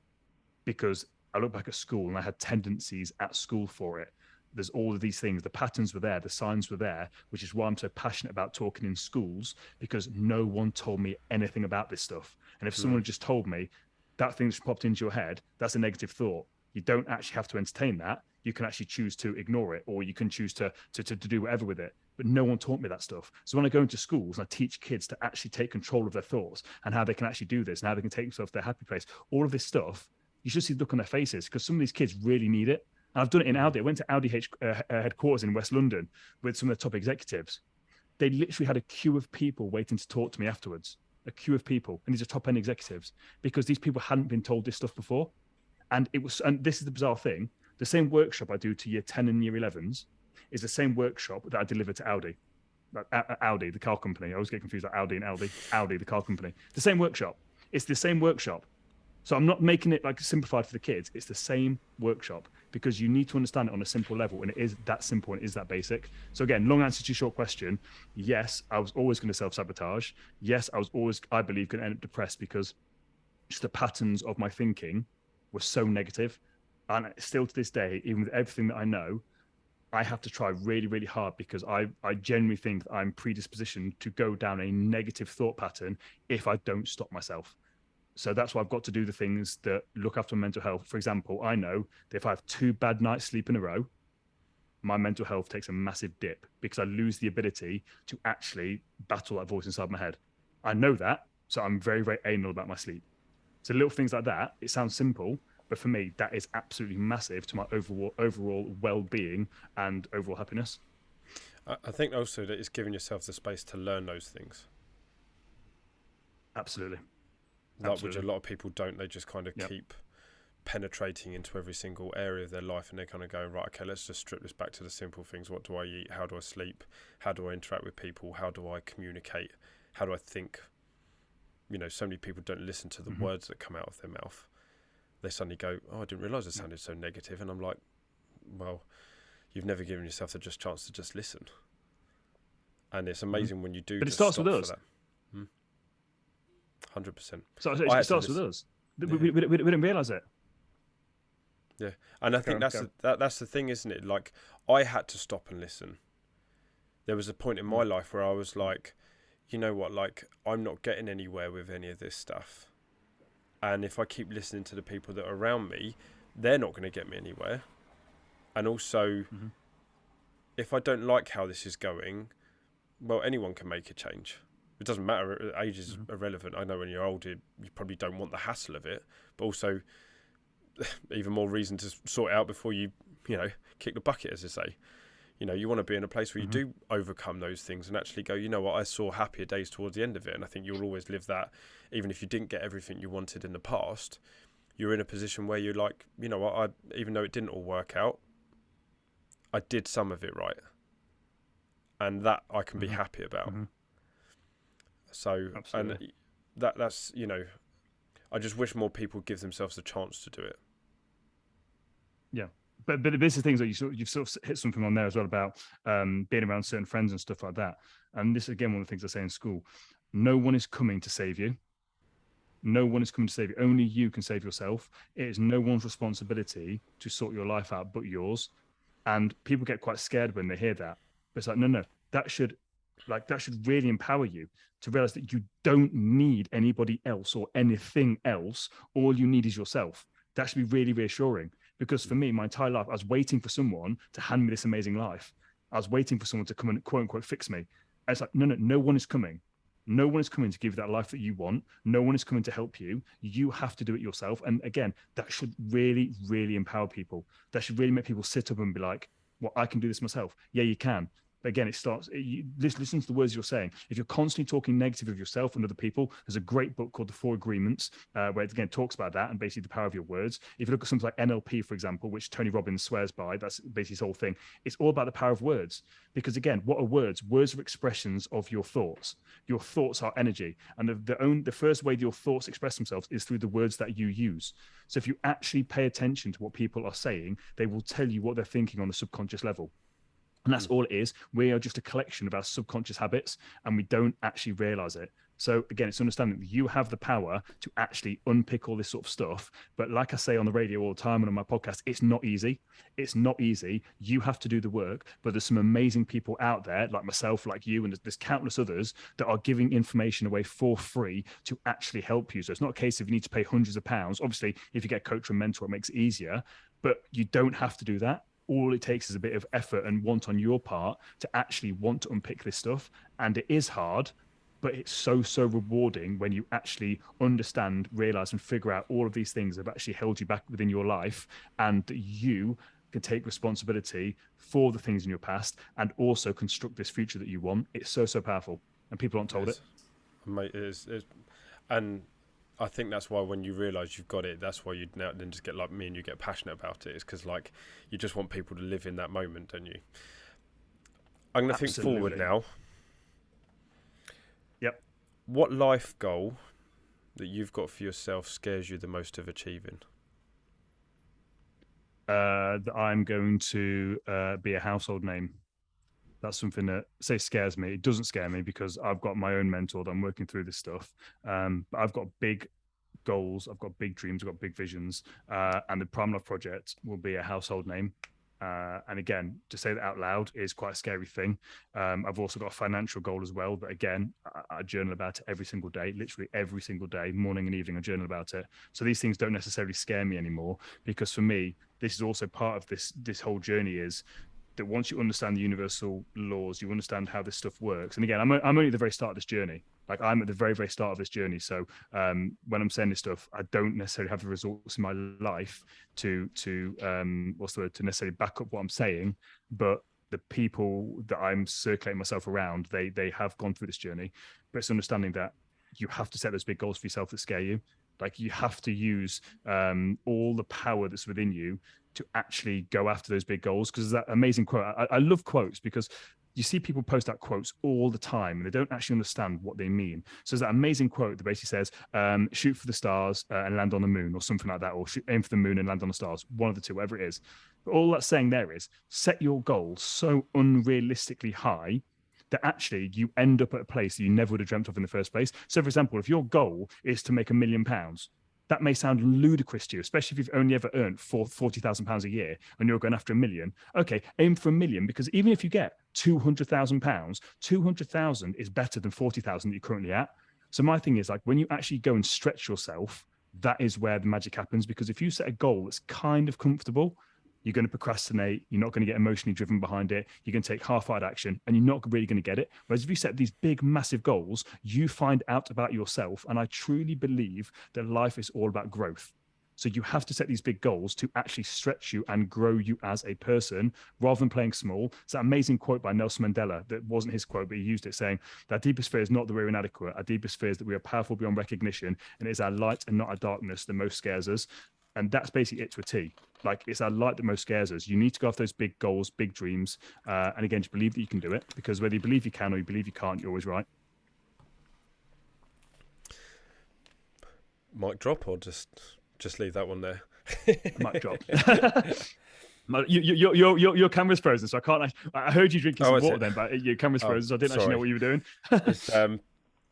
because I look back at school and I had tendencies at school for it. There's all of these things. The patterns were there, the signs were there, which is why I'm so passionate about talking in schools, because no one told me anything about this stuff. And if someone just told me that thing just popped into your head, that's a negative thought. You don't actually have to entertain that. You can actually choose to ignore it, or you can choose to do whatever with it. But no one taught me that stuff. So when I go into schools and I teach kids to actually take control of their thoughts and how they can actually do this and how they can take themselves to their happy place, all of this stuff, you should see the look on their faces, because some of these kids really need it. And I've done it in Audi. I went to Audi headquarters in West London with some of the top executives. They literally had a queue of people waiting to talk to me afterwards. A queue of people, and these are top end executives, because these people hadn't been told this stuff before. And this is the bizarre thing, the same workshop I do to year 10 and year 11s is the same workshop that I deliver to Audi. Audi, the car company. I always get confused, like Audi and Aldi. Audi, the car company. The same workshop. It's the same workshop. So I'm not making it like simplified for the kids. It's the same workshop, because you need to understand it on a simple level, and it is that simple and it is that basic. So again, long answer to your short question. Yes, I was always going to self-sabotage. Yes, I was always, I believe, going to end up depressed, because just the patterns of my thinking were so negative. And still to this day, even with everything that I know, I have to try really, really hard, because I genuinely think that I'm predispositioned to go down a negative thought pattern if I don't stop myself. So that's why I've got to do the things that look after mental health. For example, I know that if I have 2 bad nights sleep in a row, my mental health takes a massive dip, because I lose the ability to actually battle that voice inside my head. I know that, so I'm very, very anal about my sleep. So little things like that, it sounds simple, but for me, that is absolutely massive to my overall well-being and overall happiness. I think also that it's giving yourself the space to learn those things. Absolutely. Like, which a lot of people don't. They just kind of keep penetrating into every single area of their life, and they kind of go, right, okay, let's just strip this back to the simple things. What do I eat? How do I sleep? How do I interact with people? How do I communicate? How do I think? You know, so many people don't listen to the words that come out of their mouth. They suddenly go, oh, I didn't realise it sounded so negative. And I'm like, well, you've never given yourself the just chance to just listen. And it's amazing when you do. But it starts with us. 100%. So it starts with us. We didn't realise it. Yeah, and I think that's the thing, isn't it? Like, I had to stop and listen. There was a point in my life where I was like, you know what, like, I'm not getting anywhere with any of this stuff. And if I keep listening to the people that are around me, they're not going to get me anywhere. And also, if I don't like how this is going, well, anyone can make a change. It doesn't matter. Age is irrelevant. I know when you're older, you probably don't want the hassle of it, but also even more reason to sort it out before you kick the bucket, as they say. You know, you want to be in a place where you do overcome those things and actually go, you know what, I saw happier days towards the end of it. And I think you'll always live that, even if you didn't get everything you wanted in the past, you're in a position where you're like, you know what, even though it didn't all work out, I did some of it right. And that I can be happy about. So, absolutely. And that's, you know, I just wish more people give themselves a chance to do it. Yeah. But this is things that you've sort of hit something on there as well about being around certain friends and stuff like that. And this, again, one of the things I say in school, no one is coming to save you. No one is coming to save you. Only you can save yourself. It is no one's responsibility to sort your life out but yours. And people get quite scared when they hear that. But it's like, no, that should Like that should really empower you to realize that you don't need anybody else or anything else. All you need is yourself. That should be really reassuring, because for me, my entire life, I was waiting for someone to hand me this amazing life. I was waiting for someone to come and quote unquote fix me. And it's like, no one is coming. No one is coming to give you that life that you want. No one is coming to help you. You have to do it yourself. And again, that should really, really empower people. That should really make people sit up and be like, well, I can do this myself. Yeah, you can. But again, it starts, listen to the words you're saying. If you're constantly talking negative of yourself and other people, there's a great book called The Four Agreements, where it again talks about that and basically the power of your words. If you look at something like NLP, for example, which Tony Robbins swears by, that's basically his whole thing. It's all about the power of words. Because again, what are words? Words are expressions of your thoughts. Your thoughts are energy. And the first way your thoughts express themselves is through the words that you use. So if you actually pay attention to what people are saying, they will tell you what they're thinking on the subconscious level. And that's all it is. We are just a collection of our subconscious habits, and we don't actually realize it. So again, it's understanding that you have the power to actually unpick all this sort of stuff. But like I say on the radio all the time and on my podcast, it's not easy. It's not easy. You have to do the work. But there's some amazing people out there, like myself, like you, and there's countless others that are giving information away for free to actually help you. So it's not a case of you need to pay hundreds of pounds. Obviously, if you get a coach or mentor, it makes it easier. But you don't have to do that. All it takes is a bit of effort and want on your part to actually want to unpick this stuff. And it is hard, but it's so rewarding when you actually understand, realize, and figure out all of these things that have actually held you back within your life, and that you can take responsibility for the things in your past and also construct this future that you want. It's so powerful, and people aren't told it. Mate, and I think that's why when you realise you've got it, that's why you now then just get like me and you get passionate about it. It's because like you just want people to live in that moment, don't you? I'm going to think forward now. Yep. What life goal that you've got for yourself scares you the most of achieving? That I'm going to be a household name. That's something that scares me. It doesn't scare me because I've got my own mentor that I'm working through this stuff. But I've got big goals. I've got big dreams. I've got big visions. And the Prime Love Project will be a household name. And again, to say that out loud is quite a scary thing. I've also got a financial goal as well. But again, I journal about it every single day, literally every single day, morning and evening, I journal about it. So these things don't necessarily scare me anymore, because for me, this is also part of this whole journey, is that once you understand the universal laws, you understand how this stuff works. And again, I'm only at the very start of this journey. Like I'm at the very start of this journey. So when I'm saying this stuff, I don't necessarily have the results in my life to necessarily back up what I'm saying. But the people that I'm circulating myself around, they have gone through this journey. But it's understanding that you have to set those big goals for yourself that scare you. Like you have to use all the power that's within you to actually go after those big goals. Because that amazing quote, I love quotes, because you see people post out quotes all the time and they don't actually understand what they mean. So there's that amazing quote that basically says, shoot for the stars and land on the moon, or something like that, or aim for the moon and land on the stars, one of the two, whatever it is. But all that's saying there is set your goals so unrealistically high that actually you end up at a place that you never would have dreamt of in the first place. So for example, if your goal is to make £1 million, that may sound ludicrous to you, especially if you've only ever earned £40,000 a year and you're going after £1 million. Okay, aim for £1 million, because even if you get £200,000, 200,000 is better than 40,000 that you're currently at. So my thing is, like, when you actually go and stretch yourself, that is where the magic happens. Because if you set a goal that's kind of comfortable, you're going to procrastinate. You're not going to get emotionally driven behind it. You're going to take half-hearted action and you're not really going to get it. Whereas if you set these big, massive goals, you find out about yourself. And I truly believe that life is all about growth. So you have to set these big goals to actually stretch you and grow you as a person, rather than playing small. It's that amazing quote by Nelson Mandela that wasn't his quote, but he used it, saying that our deepest fear is not that we're inadequate. Our deepest fear is that we are powerful beyond recognition. And it is our light and not our darkness that most scares us. And that's basically it to a T. Like, it's our light that most scares us. You need to go after those big goals, big dreams. And again, just believe that you can do it, because whether you believe you can or you believe you can't, you're always right. Mic drop, or just leave that one there? Mic drop. Your camera's frozen, so I can't. I heard you drinking some water then, but your camera's frozen, so I didn't actually know what you were doing. It's,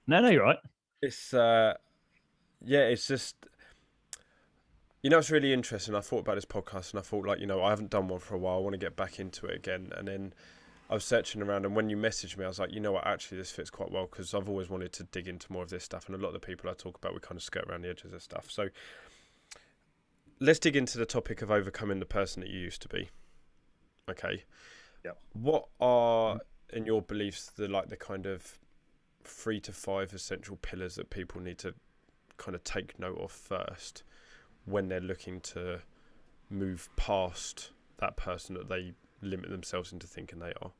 no, you're right. It's it's just, it's really interesting. I thought about this podcast and I thought, like, I haven't done one for a while. I want to get back into it again. And then I was searching around, and when you messaged me, I was like, you know what, actually, this fits quite well, because I've always wanted to dig into more of this stuff, and a lot of the people I talk about, we kind of skirt around the edges of stuff. So let's dig into the topic of overcoming the person that you used to be. Okay. Yeah. What are, in your beliefs, the kind of 3 to 5 essential pillars that people need to kind of take note of first when they're looking to move past that person that they limit themselves into thinking they are?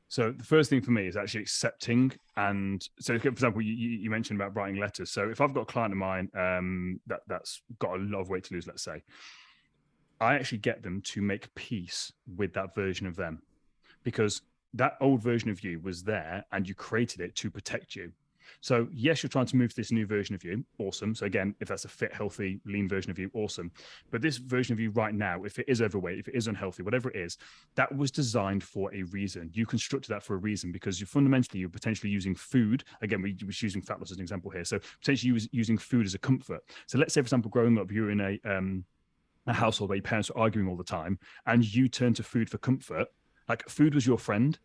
So the first thing for me is actually accepting. And so, for example, you mentioned about writing letters. So if I've got a client of mine that's got a lot of weight to lose, let's say, I actually get them to make peace with that version of them, because that old version of you was there and you created it to protect you. So yes, you're trying to move to this new version of you. Awesome. So again, if that's a fit, healthy, lean version of you, awesome. But this version of you right now, if it is overweight, if it is unhealthy, whatever it is, that was designed for a reason. You constructed that for a reason, because you're potentially using food. Again, we were using fat loss as an example here. So potentially using food as a comfort. So let's say, for example, growing up, you're in a household where your parents are arguing all the time and you turn to food for comfort. Like, food was your friend,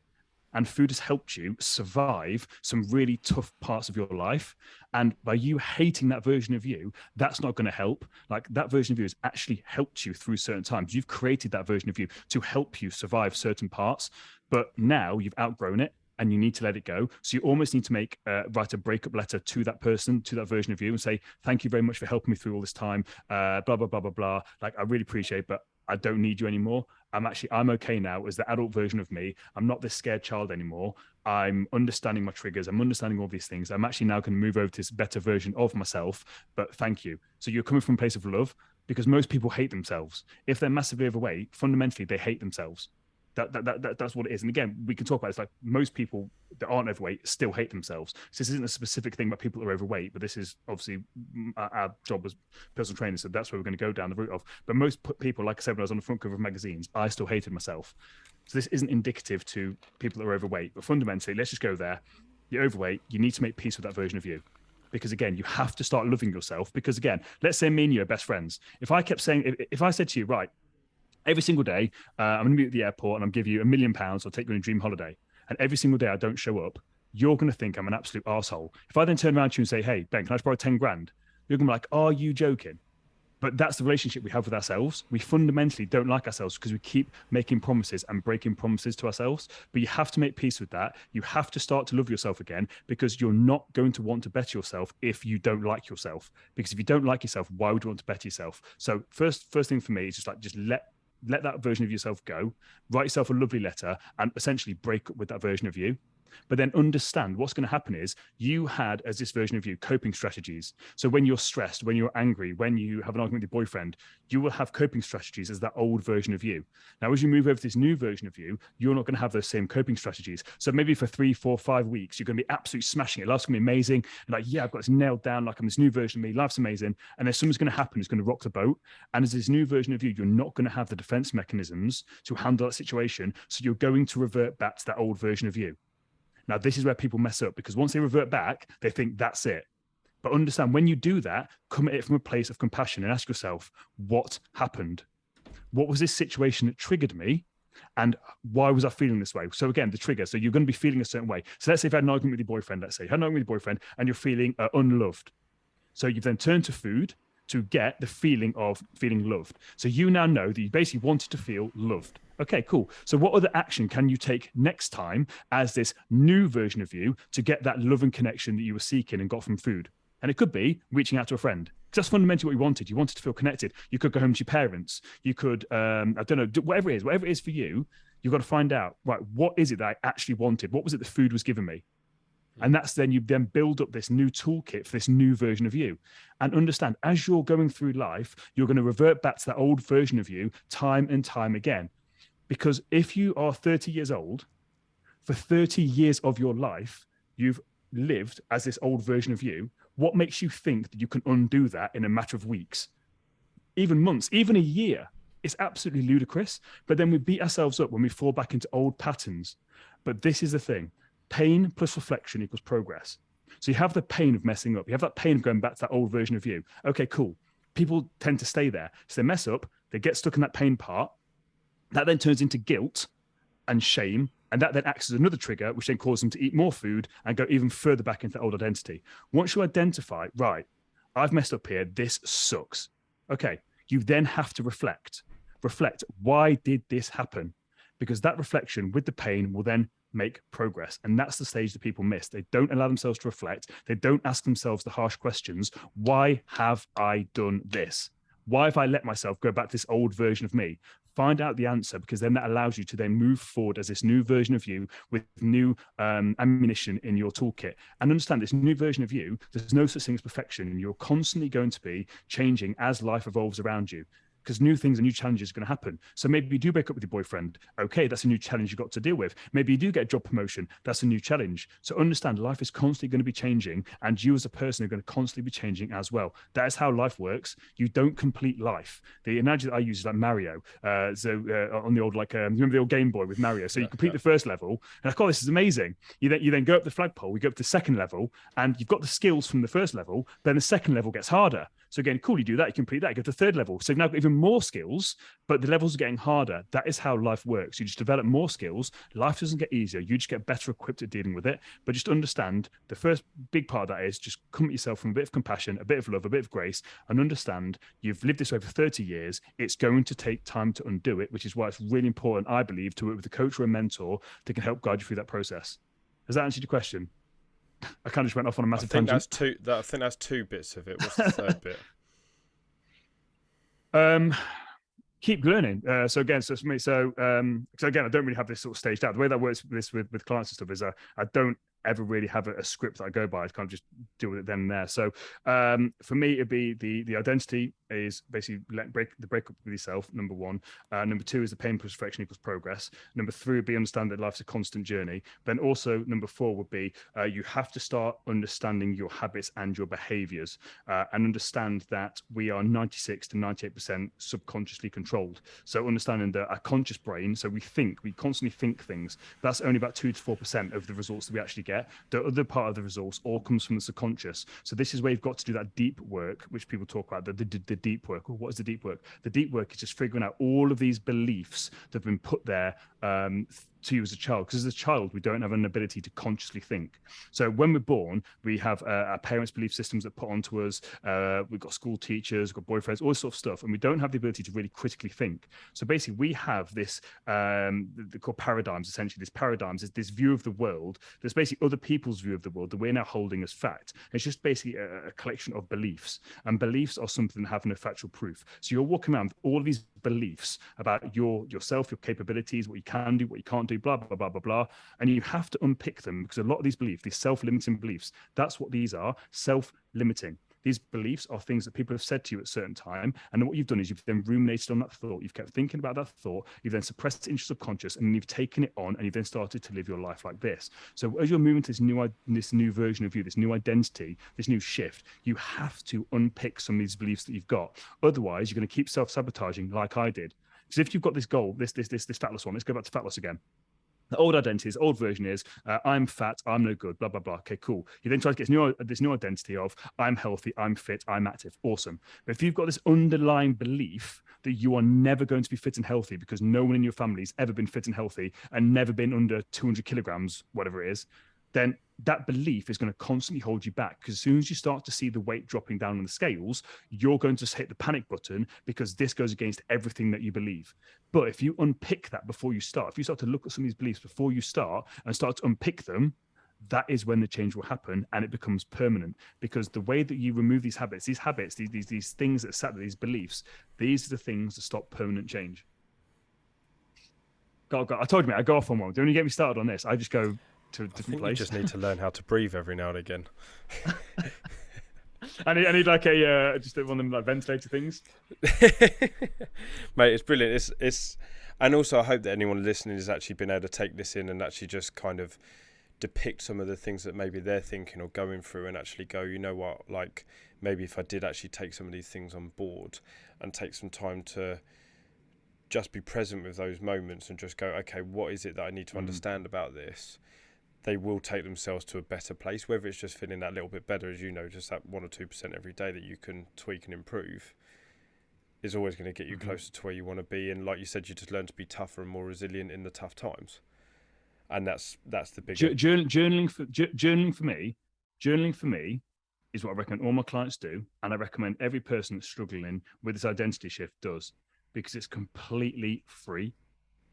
and food has helped you survive some really tough parts of your life. And by you hating that version of you, that's not going to help. Like, that version of you has actually helped you through certain times. You've created that version of you to help you survive certain parts, but now you've outgrown it and you need to let it go. So you almost need to write a breakup letter to that person, to that version of you, and say, thank you very much for helping me through all this time, blah, blah, blah, blah, blah. Like, I really appreciate it, but I don't need you anymore. I'm okay now as the adult version of me. I'm not this scared child anymore. I'm understanding my triggers. I'm understanding all these things. I'm actually now going to move over to this better version of myself, but thank you. So you're coming from a place of love, because most people hate themselves. If they're massively overweight, fundamentally, they hate themselves. That's what it is. And again, we can talk about it. It's like most people that aren't overweight still hate themselves. So this isn't a specific thing about people that are overweight, but this is obviously our job as personal trainers. So that's where we're going to go down the route of. But most people, like I said, when I was on the front cover of magazines, I still hated myself. So this isn't indicative to people that are overweight. But fundamentally, let's just go there. You're overweight. You need to make peace with that version of you. Because again, you have to start loving yourself. Because again, let's say me and you are best friends. If I kept saying, if I said to you, right, every single day, I'm going to be at the airport and I'm give you £1 million, I'll take you on a dream holiday. And every single day I don't show up, you're going to think I'm an absolute arsehole. If I then turn around to you and say, hey, Ben, can I borrow 10 grand? You're going to be like, are you joking? But that's the relationship we have with ourselves. We fundamentally don't like ourselves because we keep making promises and breaking promises to ourselves. But you have to make peace with that. You have to start to love yourself again, because you're not going to want to better yourself if you don't like yourself. Because if you don't like yourself, why would you want to better yourself? So first thing for me is just let that version of yourself go, write yourself a lovely letter, and essentially break up with that version of you. But then understand what's going to happen is you had, as this version of you, coping strategies. So when you're stressed, when you're angry, when you have an argument with your boyfriend, you will have coping strategies as that old version of you. Now, as you move over to this new version of you, you're not going to have those same coping strategies. So maybe for 3, 4, 5 weeks, you're going to be absolutely smashing it. Life's going to be amazing. And like, yeah, I've got this nailed down. Like, I'm this new version of me. Life's amazing. And then something's going to happen. It's going to rock the boat. And as this new version of you, you're not going to have the defense mechanisms to handle that situation. So you're going to revert back to that old version of you. Now, this is where people mess up, because once they revert back, they think that's it. But understand, when you do that, come at it from a place of compassion and ask yourself, what happened? What was this situation that triggered me? And why was I feeling this way? So again, the trigger. So you're going to be feeling a certain way. So let's say if you had an argument with your boyfriend, let's say you had an argument with your boyfriend and you're feeling unloved. So you then turn to food to get the feeling of feeling loved. So you now know that you basically wanted to feel loved. Okay, cool. So what other action can you take next time as this new version of you to get that love and connection that you were seeking and got from food? And it could be reaching out to a friend. Because that's fundamentally what you wanted. You wanted to feel connected. You could go home to your parents. You could, I don't know, whatever it is for you, you've got to find out, right, what is it that I actually wanted? What was it the food was giving me? And that's then you then build up this new toolkit for this new version of you. And understand, as you're going through life, you're going to revert back to that old version of you time and time again. Because if you are 30 years old, for 30 years of your life, you've lived as this old version of you. What makes you think that you can undo that in a matter of weeks, even months, even a year? It's absolutely ludicrous. But then we beat ourselves up when we fall back into old patterns. But this is the thing. Pain plus reflection equals progress. So you have the pain of messing up. You have that pain of going back to that old version of you. Okay, cool. People tend to stay there. So they mess up. They get stuck in that pain part. That then turns into guilt. and shame. And that then acts as another trigger, which then causes them to eat more food and go even further back into the old identity. Once you identify, right, I've messed up here, this sucks. Okay, you then have to reflect. Reflect, why did this happen? Because that reflection with the pain will then make progress. And that's the stage that people miss. They don't allow themselves to reflect. They don't ask themselves the harsh questions. Why have I done this? Why have I let myself go back to this old version of me? Find out the answer, because then that allows you to then move forward as this new version of you with new ammunition in your toolkit. And understand this new version of you, there's no such thing as perfection. You're constantly going to be changing as life evolves around you, because new things and new challenges are going to happen. So maybe you do break up with your boyfriend. Okay, that's a new challenge you've got to deal with. Maybe you do get a job promotion. That's a new challenge. So understand life is constantly going to be changing, and you as a person are going to constantly be changing as well. That is how life works. You don't complete life. The analogy that I use is like Mario. On the old, remember the old Game Boy with Mario? So you complete the first level, and I thought, this is amazing. You then go up the flagpole, we go up to the second level, and you've got the skills from the first level, then the second level gets harder. So again, cool, you do that, you complete that, you go to the third level. So you've now got even more skills, but the levels are getting harder. That is how life works. You just develop more skills. Life doesn't get easier. You just get better equipped at dealing with it. But just understand the first big part of that is just come at yourself from a bit of compassion, a bit of love, a bit of grace, and understand you've lived this way for 30 years. It's going to take time to undo it, which is why it's really important, I believe, to work with a coach or a mentor that can help guide you through that process. Does that answer your question? I kind of just went off on a massive tangent. I think that's two bits of it. What's the third bit? Keep learning. So again, so for me, again, I don't really have this sort of staged out. The way that works with clients and stuff is I don't ever really have a script that I go by. I kind of just deal with it then and there. So for me, it'd be the identity is basically break up with yourself, number one. Number two is the pain plus reflection equals progress. Number three would be understand that life's a constant journey. Then also number four would be you have to start understanding your habits and your behaviors and understand that we are 96 to 98% subconsciously controlled. So understanding that our conscious brain, so we constantly think things. That's only about 2 to 4% of the results that we actually get. The other part of the resource all comes from the subconscious. So this is where you've got to do that deep work, which people talk about, the deep work. Well, what is the deep work? The deep work is just figuring out all of these beliefs that have been put there to you as a child, because as a child we don't have an ability to consciously think. So when we're born, we have our parents' belief systems that put onto us. We've got school teachers, we've got boyfriends, all this sort of stuff, and we don't have the ability to really critically think. So basically we have this they're called paradigms. Essentially this paradigms is this view of the world that's basically other people's view of the world that we're now holding as fact. It's just basically a collection of beliefs, and beliefs are something that have no factual proof. So you're walking around with all of these beliefs about yourself, your capabilities, what you can do, what you can't do, blah, blah, blah, blah, blah. And you have to unpick them, because a lot of these beliefs, these self-limiting beliefs, that's what these are, self-limiting. These beliefs are things that people have said to you at a certain time. And then what you've done is you've then ruminated on that thought. You've kept thinking about that thought. You've then suppressed it into your subconscious, and then you've taken it on, and you've then started to live your life like this. So as you're moving to this new version of you, this new identity, this new shift, you have to unpick some of these beliefs that you've got. Otherwise, you're going to keep self-sabotaging like I did. Because if you've got this goal, this fat loss one, let's go back to fat loss again. The old identity is, old version is, I'm fat, I'm no good, blah, blah, blah. Okay, cool. You then try to get this new identity of, I'm healthy, I'm fit, I'm active. Awesome. But if you've got this underlying belief that you are never going to be fit and healthy because no one in your family's ever been fit and healthy and never been under 200 kilograms, whatever it is, then that belief is going to constantly hold you back, because as soon as you start to see the weight dropping down on the scales, you're going to hit the panic button, because this goes against everything that you believe. But if you unpick that before you start, if you start to look at some of these beliefs before you start and start to unpick them, that is when the change will happen, and it becomes permanent. Because the way that you remove these habits, these things that sat there, these beliefs, these are the things that stop permanent change. God, I told you, mate, I go off on one. Don't you get me started on this. I just go to a different place. You just need to learn how to breathe every now and again. I need like just one of them like ventilator things. Mate, it's brilliant. It's and also I hope that anyone listening has actually been able to take this in and actually just kind of depict some of the things that maybe they're thinking or going through, and actually go, you know what, like maybe if I did actually take some of these things on board and take some time to just be present with those moments and just go, okay, what is it that I need to understand about this? They will take themselves to a better place, whether it's just feeling that little bit better, as you know, just that 1 or 2% every day that you can tweak and improve. is always going to get you closer to where you want to be. And like you said, you just learn to be tougher and more resilient in the tough times. And that's the big journaling for me is what I recommend all my clients do, and I recommend every person that's struggling with this identity shift does, because it's completely free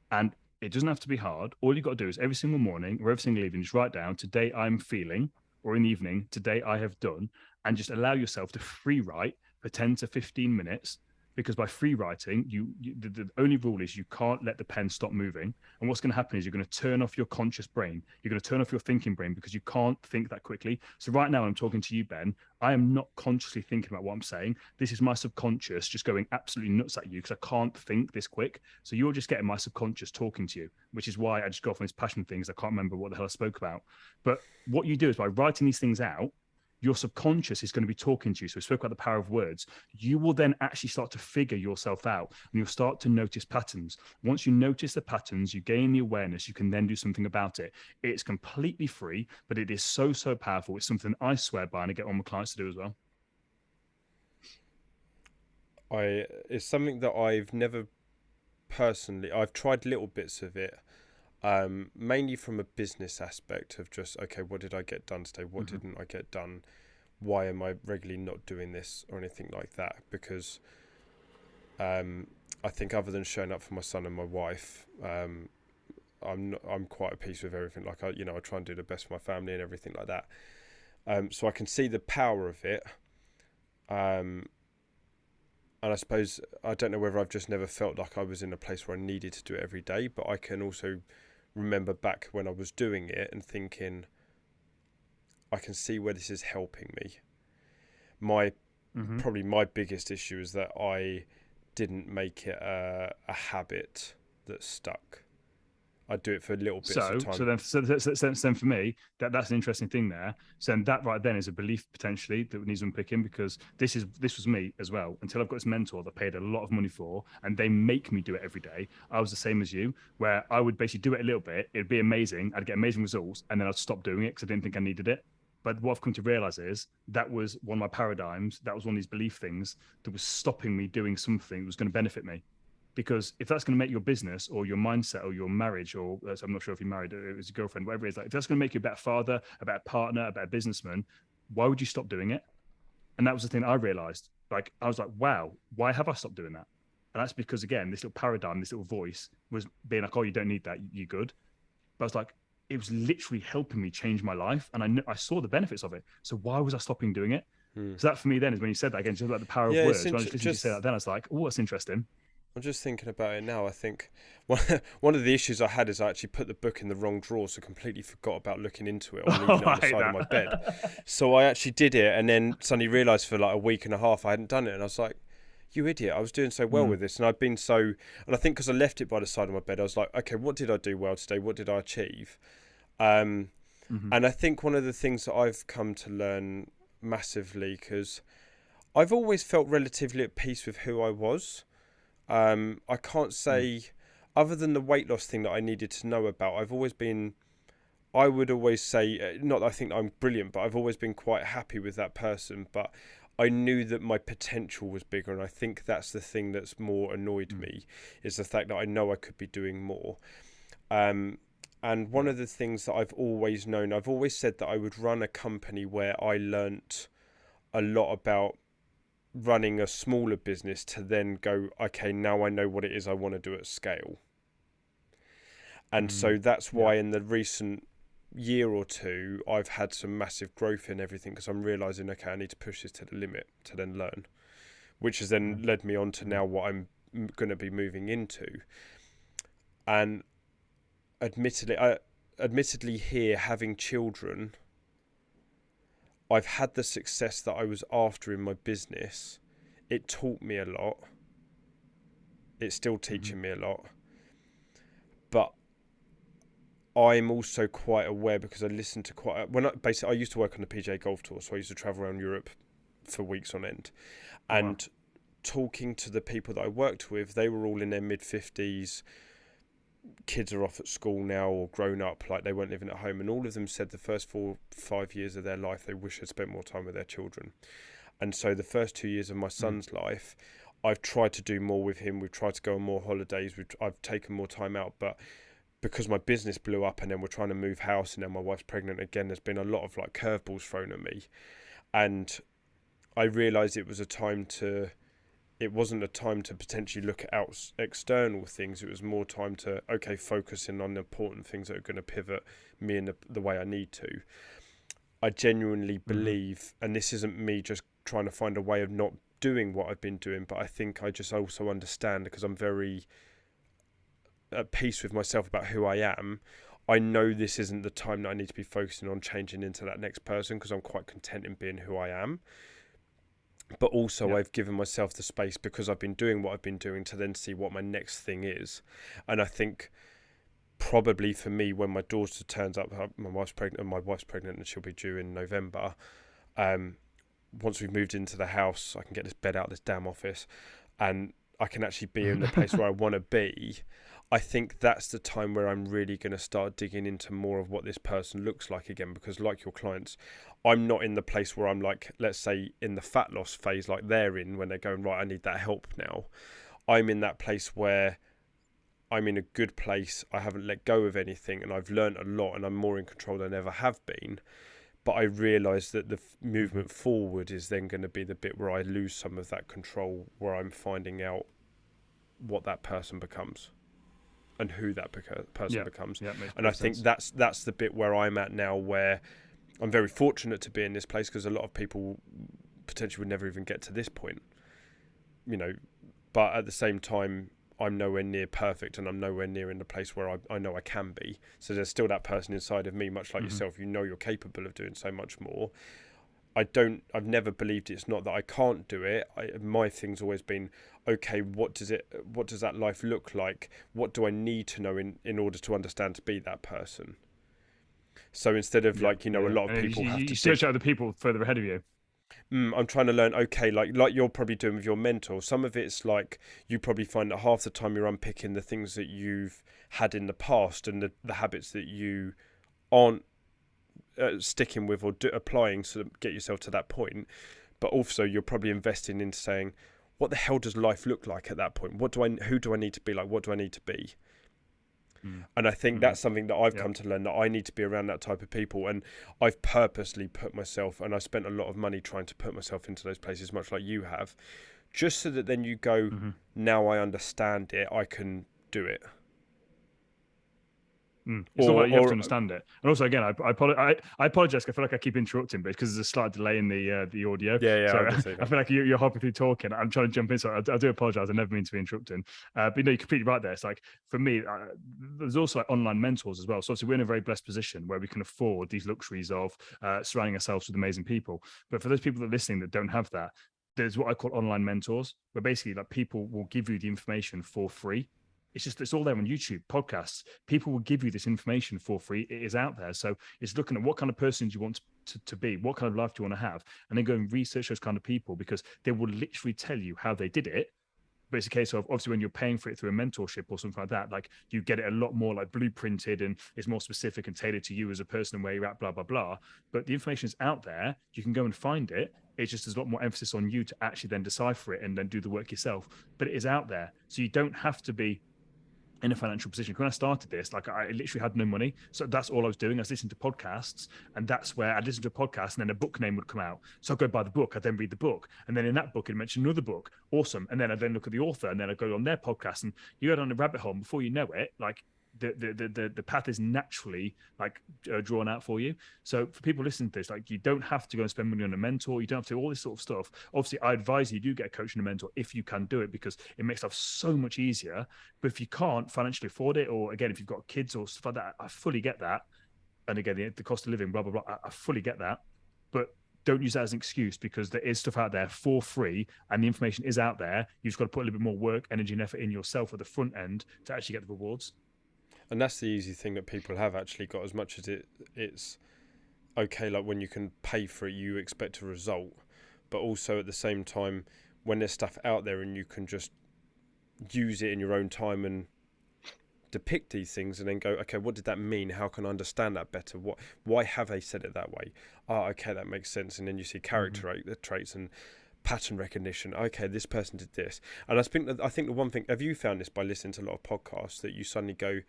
and it doesn't have to be hard. All you've got to do is every single morning or every single evening, just write down today I'm feeling, or in the evening today I have done, and just allow yourself to free write for 10 to 15 minutes. Because by free writing, the only rule is you can't let the pen stop moving. And what's going to happen is you're going to turn off your conscious brain. You're going to turn off your thinking brain because you can't think that quickly. So right now I'm talking to you, Ben. I am not consciously thinking about what I'm saying. This is my subconscious just going absolutely nuts at you because I can't think this quick. So you're just getting my subconscious talking to you, which is why I just go off on these passion things. I can't remember what the hell I spoke about. But what you do is by writing these things out, your subconscious is going to be talking to you. So we spoke about the power of words. You will then actually start to figure yourself out and you'll start to notice patterns. Once you notice the patterns, you gain the awareness, you can then do something about it. It's completely free, but it is so, so powerful. It's something I swear by and I get all my clients to do as well. It's something that I've never personally, I've tried little bits of it, mainly from a business aspect of just, okay, what did I get done today? What didn't I get done? Why am I regularly not doing this or anything like that? Because I think other than showing up for my son and my wife, I'm quite at peace with everything. Like I try and do the best for my family and everything like that. So I can see the power of it. And I suppose, I don't know whether I've just never felt like I was in a place where I needed to do it every day, but I can also remember back when I was doing it and thinking, I can see where this is helping me. Probably my biggest issue is that I didn't make it a habit that stuck. I'd do it for little bits of time. So then for me, that's an interesting thing there. So then that right then is a belief potentially that needs unpicking, because this was me as well. Until I've got this mentor that I paid a lot of money for, and they make me do it every day. I was the same as you, where I would basically do it a little bit. It'd be amazing. I'd get amazing results, and then I'd stop doing it because I didn't think I needed it. But what I've come to realize is that was one of my paradigms. That was one of these belief things that was stopping me doing something that was going to benefit me. Because if that's going to make your business or your mindset or your marriage, or I'm not sure if you're married or it's your girlfriend, whatever it is, like if that's going to make you a better father, a better partner, a better businessman, why would you stop doing it? And that was the thing I realized. Like, I was like, wow, why have I stopped doing that? And that's because, again, this little paradigm, this little voice was being like, oh, you don't need that, you're good. But I was like, it was literally helping me change my life. And I saw the benefits of it. So why was I stopping doing it? So that for me then is when you said that again, just about the power of words. When I was listening to you say that, then I was like, oh, that's interesting. I'm just thinking about it now. I think one of the issues I had is I actually put the book in the wrong drawer, so completely forgot about looking into it or leaving it on the side of my bed. So I actually did it, and then suddenly realised for like a week and a half I hadn't done it, and I was like, you idiot, I was doing so well with this, and I'd been so, and I think because I left it by the side of my bed, I was like, okay, what did I do well today? What did I achieve? And I think one of the things that I've come to learn massively, because I've always felt relatively at peace with who I was. I can't say, other than the weight loss thing that I needed to know about, I would always say, not that I think I'm brilliant, but I've always been quite happy with that person. But I knew that my potential was bigger. And I think that's the thing that's more annoyed me, is the fact that I know I could be doing more. And one of the things that I've always known, I've always said that I would run a company where I learnt a lot about running a smaller business to then go, okay, now I know what it is I want to do at scale. And so that's why in the recent year or two, I've had some massive growth in everything, because I'm realising, okay, I need to push this to the limit to then learn, which has then led me on to now what I'm going to be moving into. And admittedly here, having children, I've had the success that I was after in my business. It taught me a lot. It's still teaching me a lot. But I'm also quite aware, because I listen to I used to work on the PGA Golf Tour, so I used to travel around Europe for weeks on end. And talking to the people that I worked with, they were all in their mid-50s. Kids are off at school now or grown up, like they weren't living at home, and all of them said the first 4-5 years of their life they wish they'd spent more time with their children. And so the first 2 years of my son's life, I've tried to do more with him. We've tried to go on more holidays. I've taken more time out, but because my business blew up and then we're trying to move house and then my wife's pregnant again, there's been a lot of like curveballs thrown at me. And I realised it wasn't a time to potentially look at external things. It was more time to, focus in on the important things that are going to pivot me in the way I need to. I genuinely believe, and this isn't me just trying to find a way of not doing what I've been doing, but I think I just also understand, because I'm very at peace with myself about who I am. I know this isn't the time that I need to be focusing on changing into that next person, because I'm quite content in being who I am. But also I've given myself the space, because I've been doing what I've been doing, to then see what my next thing is. And I think probably for me, when my daughter turns up, my wife's pregnant and she'll be due in November. Once we've moved into the house, I can get this bed out of this damn office and I can actually be in the place where I want to be. I think that's the time where I'm really going to start digging into more of what this person looks like again, because like your clients, I'm not in the place where I'm like, let's say in the fat loss phase like they're in, when they're going, right, I need that help now. I'm in that place where I'm in a good place. I haven't let go of anything and I've learned a lot and I'm more in control than I ever have been. But I realise that the movement forward is then going to be the bit where I lose some of that control, where I'm finding out what that person becomes and who that person becomes. Yeah, and I think that's the bit where I'm at now, where I'm very fortunate to be in this place, because a lot of people potentially would never even get to this point, but at the same time, I'm nowhere near perfect and I'm nowhere near in the place where I know I can be. So there's still that person inside of me, much like yourself. You're capable of doing so much more. I've never believed it's not that I can't do it. My thing's always been, okay, what does that life look like? What do I need to know in order to understand to be that person? So instead of a lot of people have to you search out the people further ahead of you. I'm trying to learn, like you're probably doing with your mentor. Some of it's like you probably find that half the time you're unpicking the things that you've had in the past and the habits that you aren't sticking with or applying to get yourself to that point. But also you're probably investing into saying, what the hell does life look like at that point? Who do I need to be like? What do I need to be? And I think that's something that I've come to learn, that I need to be around that type of people. And I've purposely put myself, and I spent a lot of money trying to put myself into those places, much like you have, just so that then you go, now I understand it, I can do it. It's not like you have to understand it. And also, again, I apologize. I feel like I keep interrupting, but it's because there's a slight delay in the audio. Yeah. So I feel like you're hopping through talking. I'm trying to jump in, so I do apologize. I never mean to be interrupting. But you're completely right there. It's like, for me, there's also like online mentors as well. So obviously we're in a very blessed position where we can afford these luxuries of surrounding ourselves with amazing people. But for those people that are listening that don't have that, there's what I call online mentors, where basically like people will give you the information for free. It's all there on YouTube, podcasts. People will give you this information for free. It is out there. So it's looking at what kind of person do you want to be, what kind of life do you want to have, and then go and research those kind of people, because they will literally tell you how they did it. But it's a case of, obviously, when you're paying for it through a mentorship or something like that, like you get it a lot more like blueprinted and it's more specific and tailored to you as a person and where you're at, blah, blah, blah. But the information is out there. You can go and find it. It's just there's a lot more emphasis on you to actually then decipher it and then do the work yourself. But it is out there. So you don't have to be in a financial position. When I started this, like I literally had no money. So that's all I was doing. I was listening to podcasts, and that's where I'd listen to a podcast and then a book name would come out. So I'd go buy the book. I'd then read the book. And then in that book, it'd mention another book. Awesome. And then I'd then look at the author, and then I'd go on their podcast, and you go down a rabbit hole. And before you know it, like the path is naturally like drawn out for you. So for people listening to this, like you don't have to go and spend money on a mentor. You don't have to do all this sort of stuff. Obviously, I advise you do get a coach and a mentor if you can do it, because it makes life so much easier. But if you can't financially afford it, or again, if you've got kids or stuff like that, I fully get that. And again, the cost of living, blah, blah, blah, I fully get that. But don't use that as an excuse, because there is stuff out there for free and the information is out there. You've just got to put a little bit more work, energy and effort in yourself at the front end to actually get the rewards. And that's the easy thing that people have actually got, as much as it's okay, like when you can pay for it, you expect a result. But also at the same time, when there's stuff out there and you can just use it in your own time and depict these things and then go, okay, what did that mean? How can I understand that better? Why have they said it that way? Oh, okay, that makes sense. And then you see character traits and pattern recognition. Okay, this person did this, and I think the one thing, have you found this by listening to a lot of podcasts, that you suddenly go,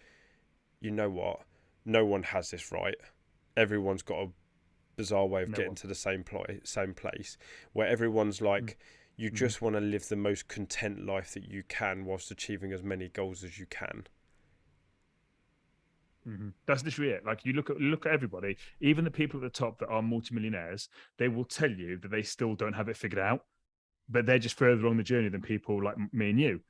you know what, no one has this right. Everyone's got a bizarre way of getting to the same place, where everyone's like, you just want to live the most content life that you can whilst achieving as many goals as you can. That's literally it. Like, you look at everybody, even the people at the top that are multimillionaires, they will tell you that they still don't have it figured out, but they're just further along the journey than people like me and you.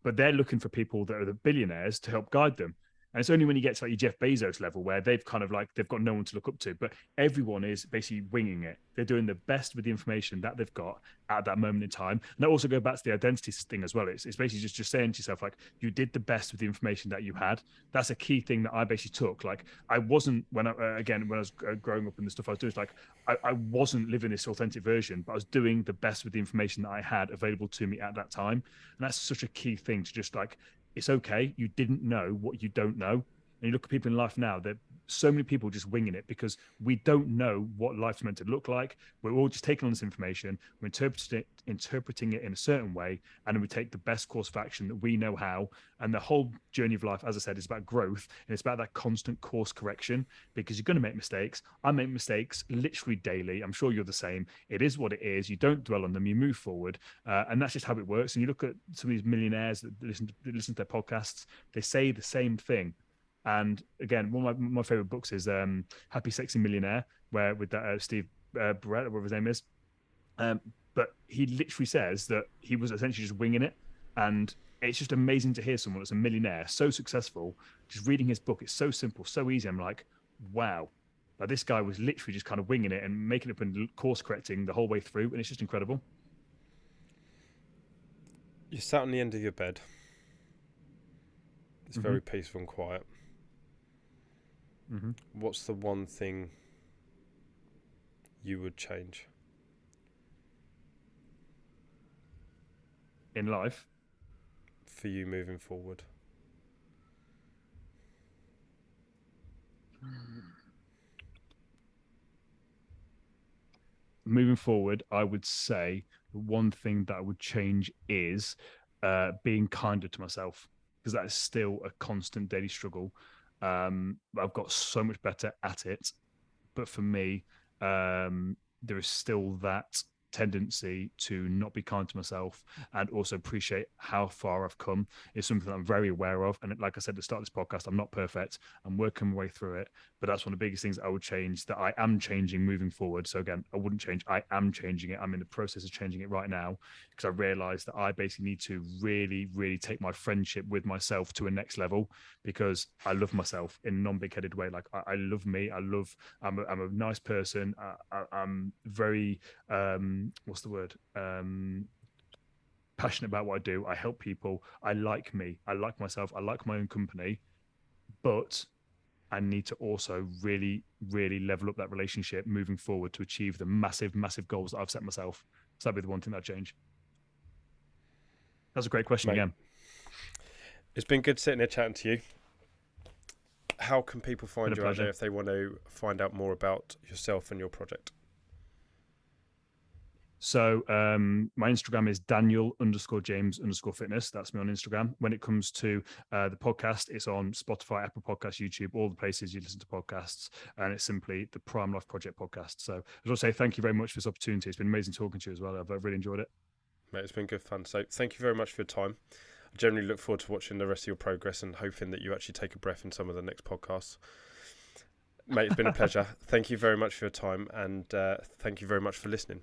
But they're looking for people that are the billionaires to help guide them. And it's only when you get to like your Jeff Bezos level where they've kind of like, they've got no one to look up to, but everyone is basically winging it. They're doing the best with the information that they've got at that moment in time. And that also goes back to the identity thing as well. It's basically just saying to yourself, like, you did the best with the information that you had. That's a key thing that I basically took. Like, I wasn't, when I was growing up and the stuff I was doing, it's like, I wasn't living this authentic version, but I was doing the best with the information that I had available to me at that time. And that's such a key thing to just like, it's okay. You didn't know what you don't know. And you look at people in life now, there so many people just winging it because we don't know what life's meant to look like. We're all just taking on this information, we're interpreting it in a certain way, and then we take the best course of action that we know how. And the whole journey of life, as I said, is about growth, and it's about that constant course correction, because you're going to make mistakes. I make mistakes literally daily. I'm sure you're the same. It is what it is. You don't dwell on them. You move forward, and that's just how it works. And you look at some of these millionaires that listen to their podcasts, they say the same thing. And again, one of my favorite books is Happy Sexy Millionaire, where with that Steve Barrett, or whatever his name is. But he literally says that he was essentially just winging it. And it's just amazing to hear someone that's a millionaire, so successful, just reading his book. It's so simple, so easy. I'm like, wow. Like, this guy was literally just kind of winging it and making it up and course correcting the whole way through. And it's just incredible. You're sat on the end of your bed. It's very peaceful and quiet. What's the one thing you would change in life for you moving forward? Moving forward, I would say the one thing that I would change is being kinder to myself, because that is still a constant daily struggle. I've got so much better at it, but for me, there is still that tendency to not be kind to myself and also appreciate how far I've come. Is something that I'm very aware of. And like I said at the start of this podcast, I'm not perfect. I'm working my way through it. But that's one of the biggest things I would change, that I am changing moving forward. So again, I wouldn't change. I am changing it. I'm in the process of changing it right now, because I realized that I basically need to really, really take my friendship with myself to a next level, because I love myself in a non-big-headed way. Like, I love me. I'm a nice person. I'm very, what's the word? Passionate about what I do. I help people. I like me. I like myself. I like my own company. But I need to also really, really level up that relationship moving forward to achieve the massive, massive goals that I've set myself. So that'd be the one thing that I'd change. That's a great question, Mate, again. It's been good sitting here chatting to you. How can people find you out there if they want to find out more about yourself and your project? So my Instagram is Daniel_James_fitness. That's me on Instagram. When it comes to the podcast, it's on Spotify, Apple Podcasts, YouTube, all the places you listen to podcasts. And it's simply the Prime Life Project podcast. So I just want to say thank you very much for this opportunity. It's been amazing talking to you as well. I've really enjoyed it. Mate, it's been good fun. So thank you very much for your time. I generally look forward to watching the rest of your progress and hoping that you actually take a breath in some of the next podcasts. Mate, it's been a pleasure. Thank you very much for your time, and thank you very much for listening.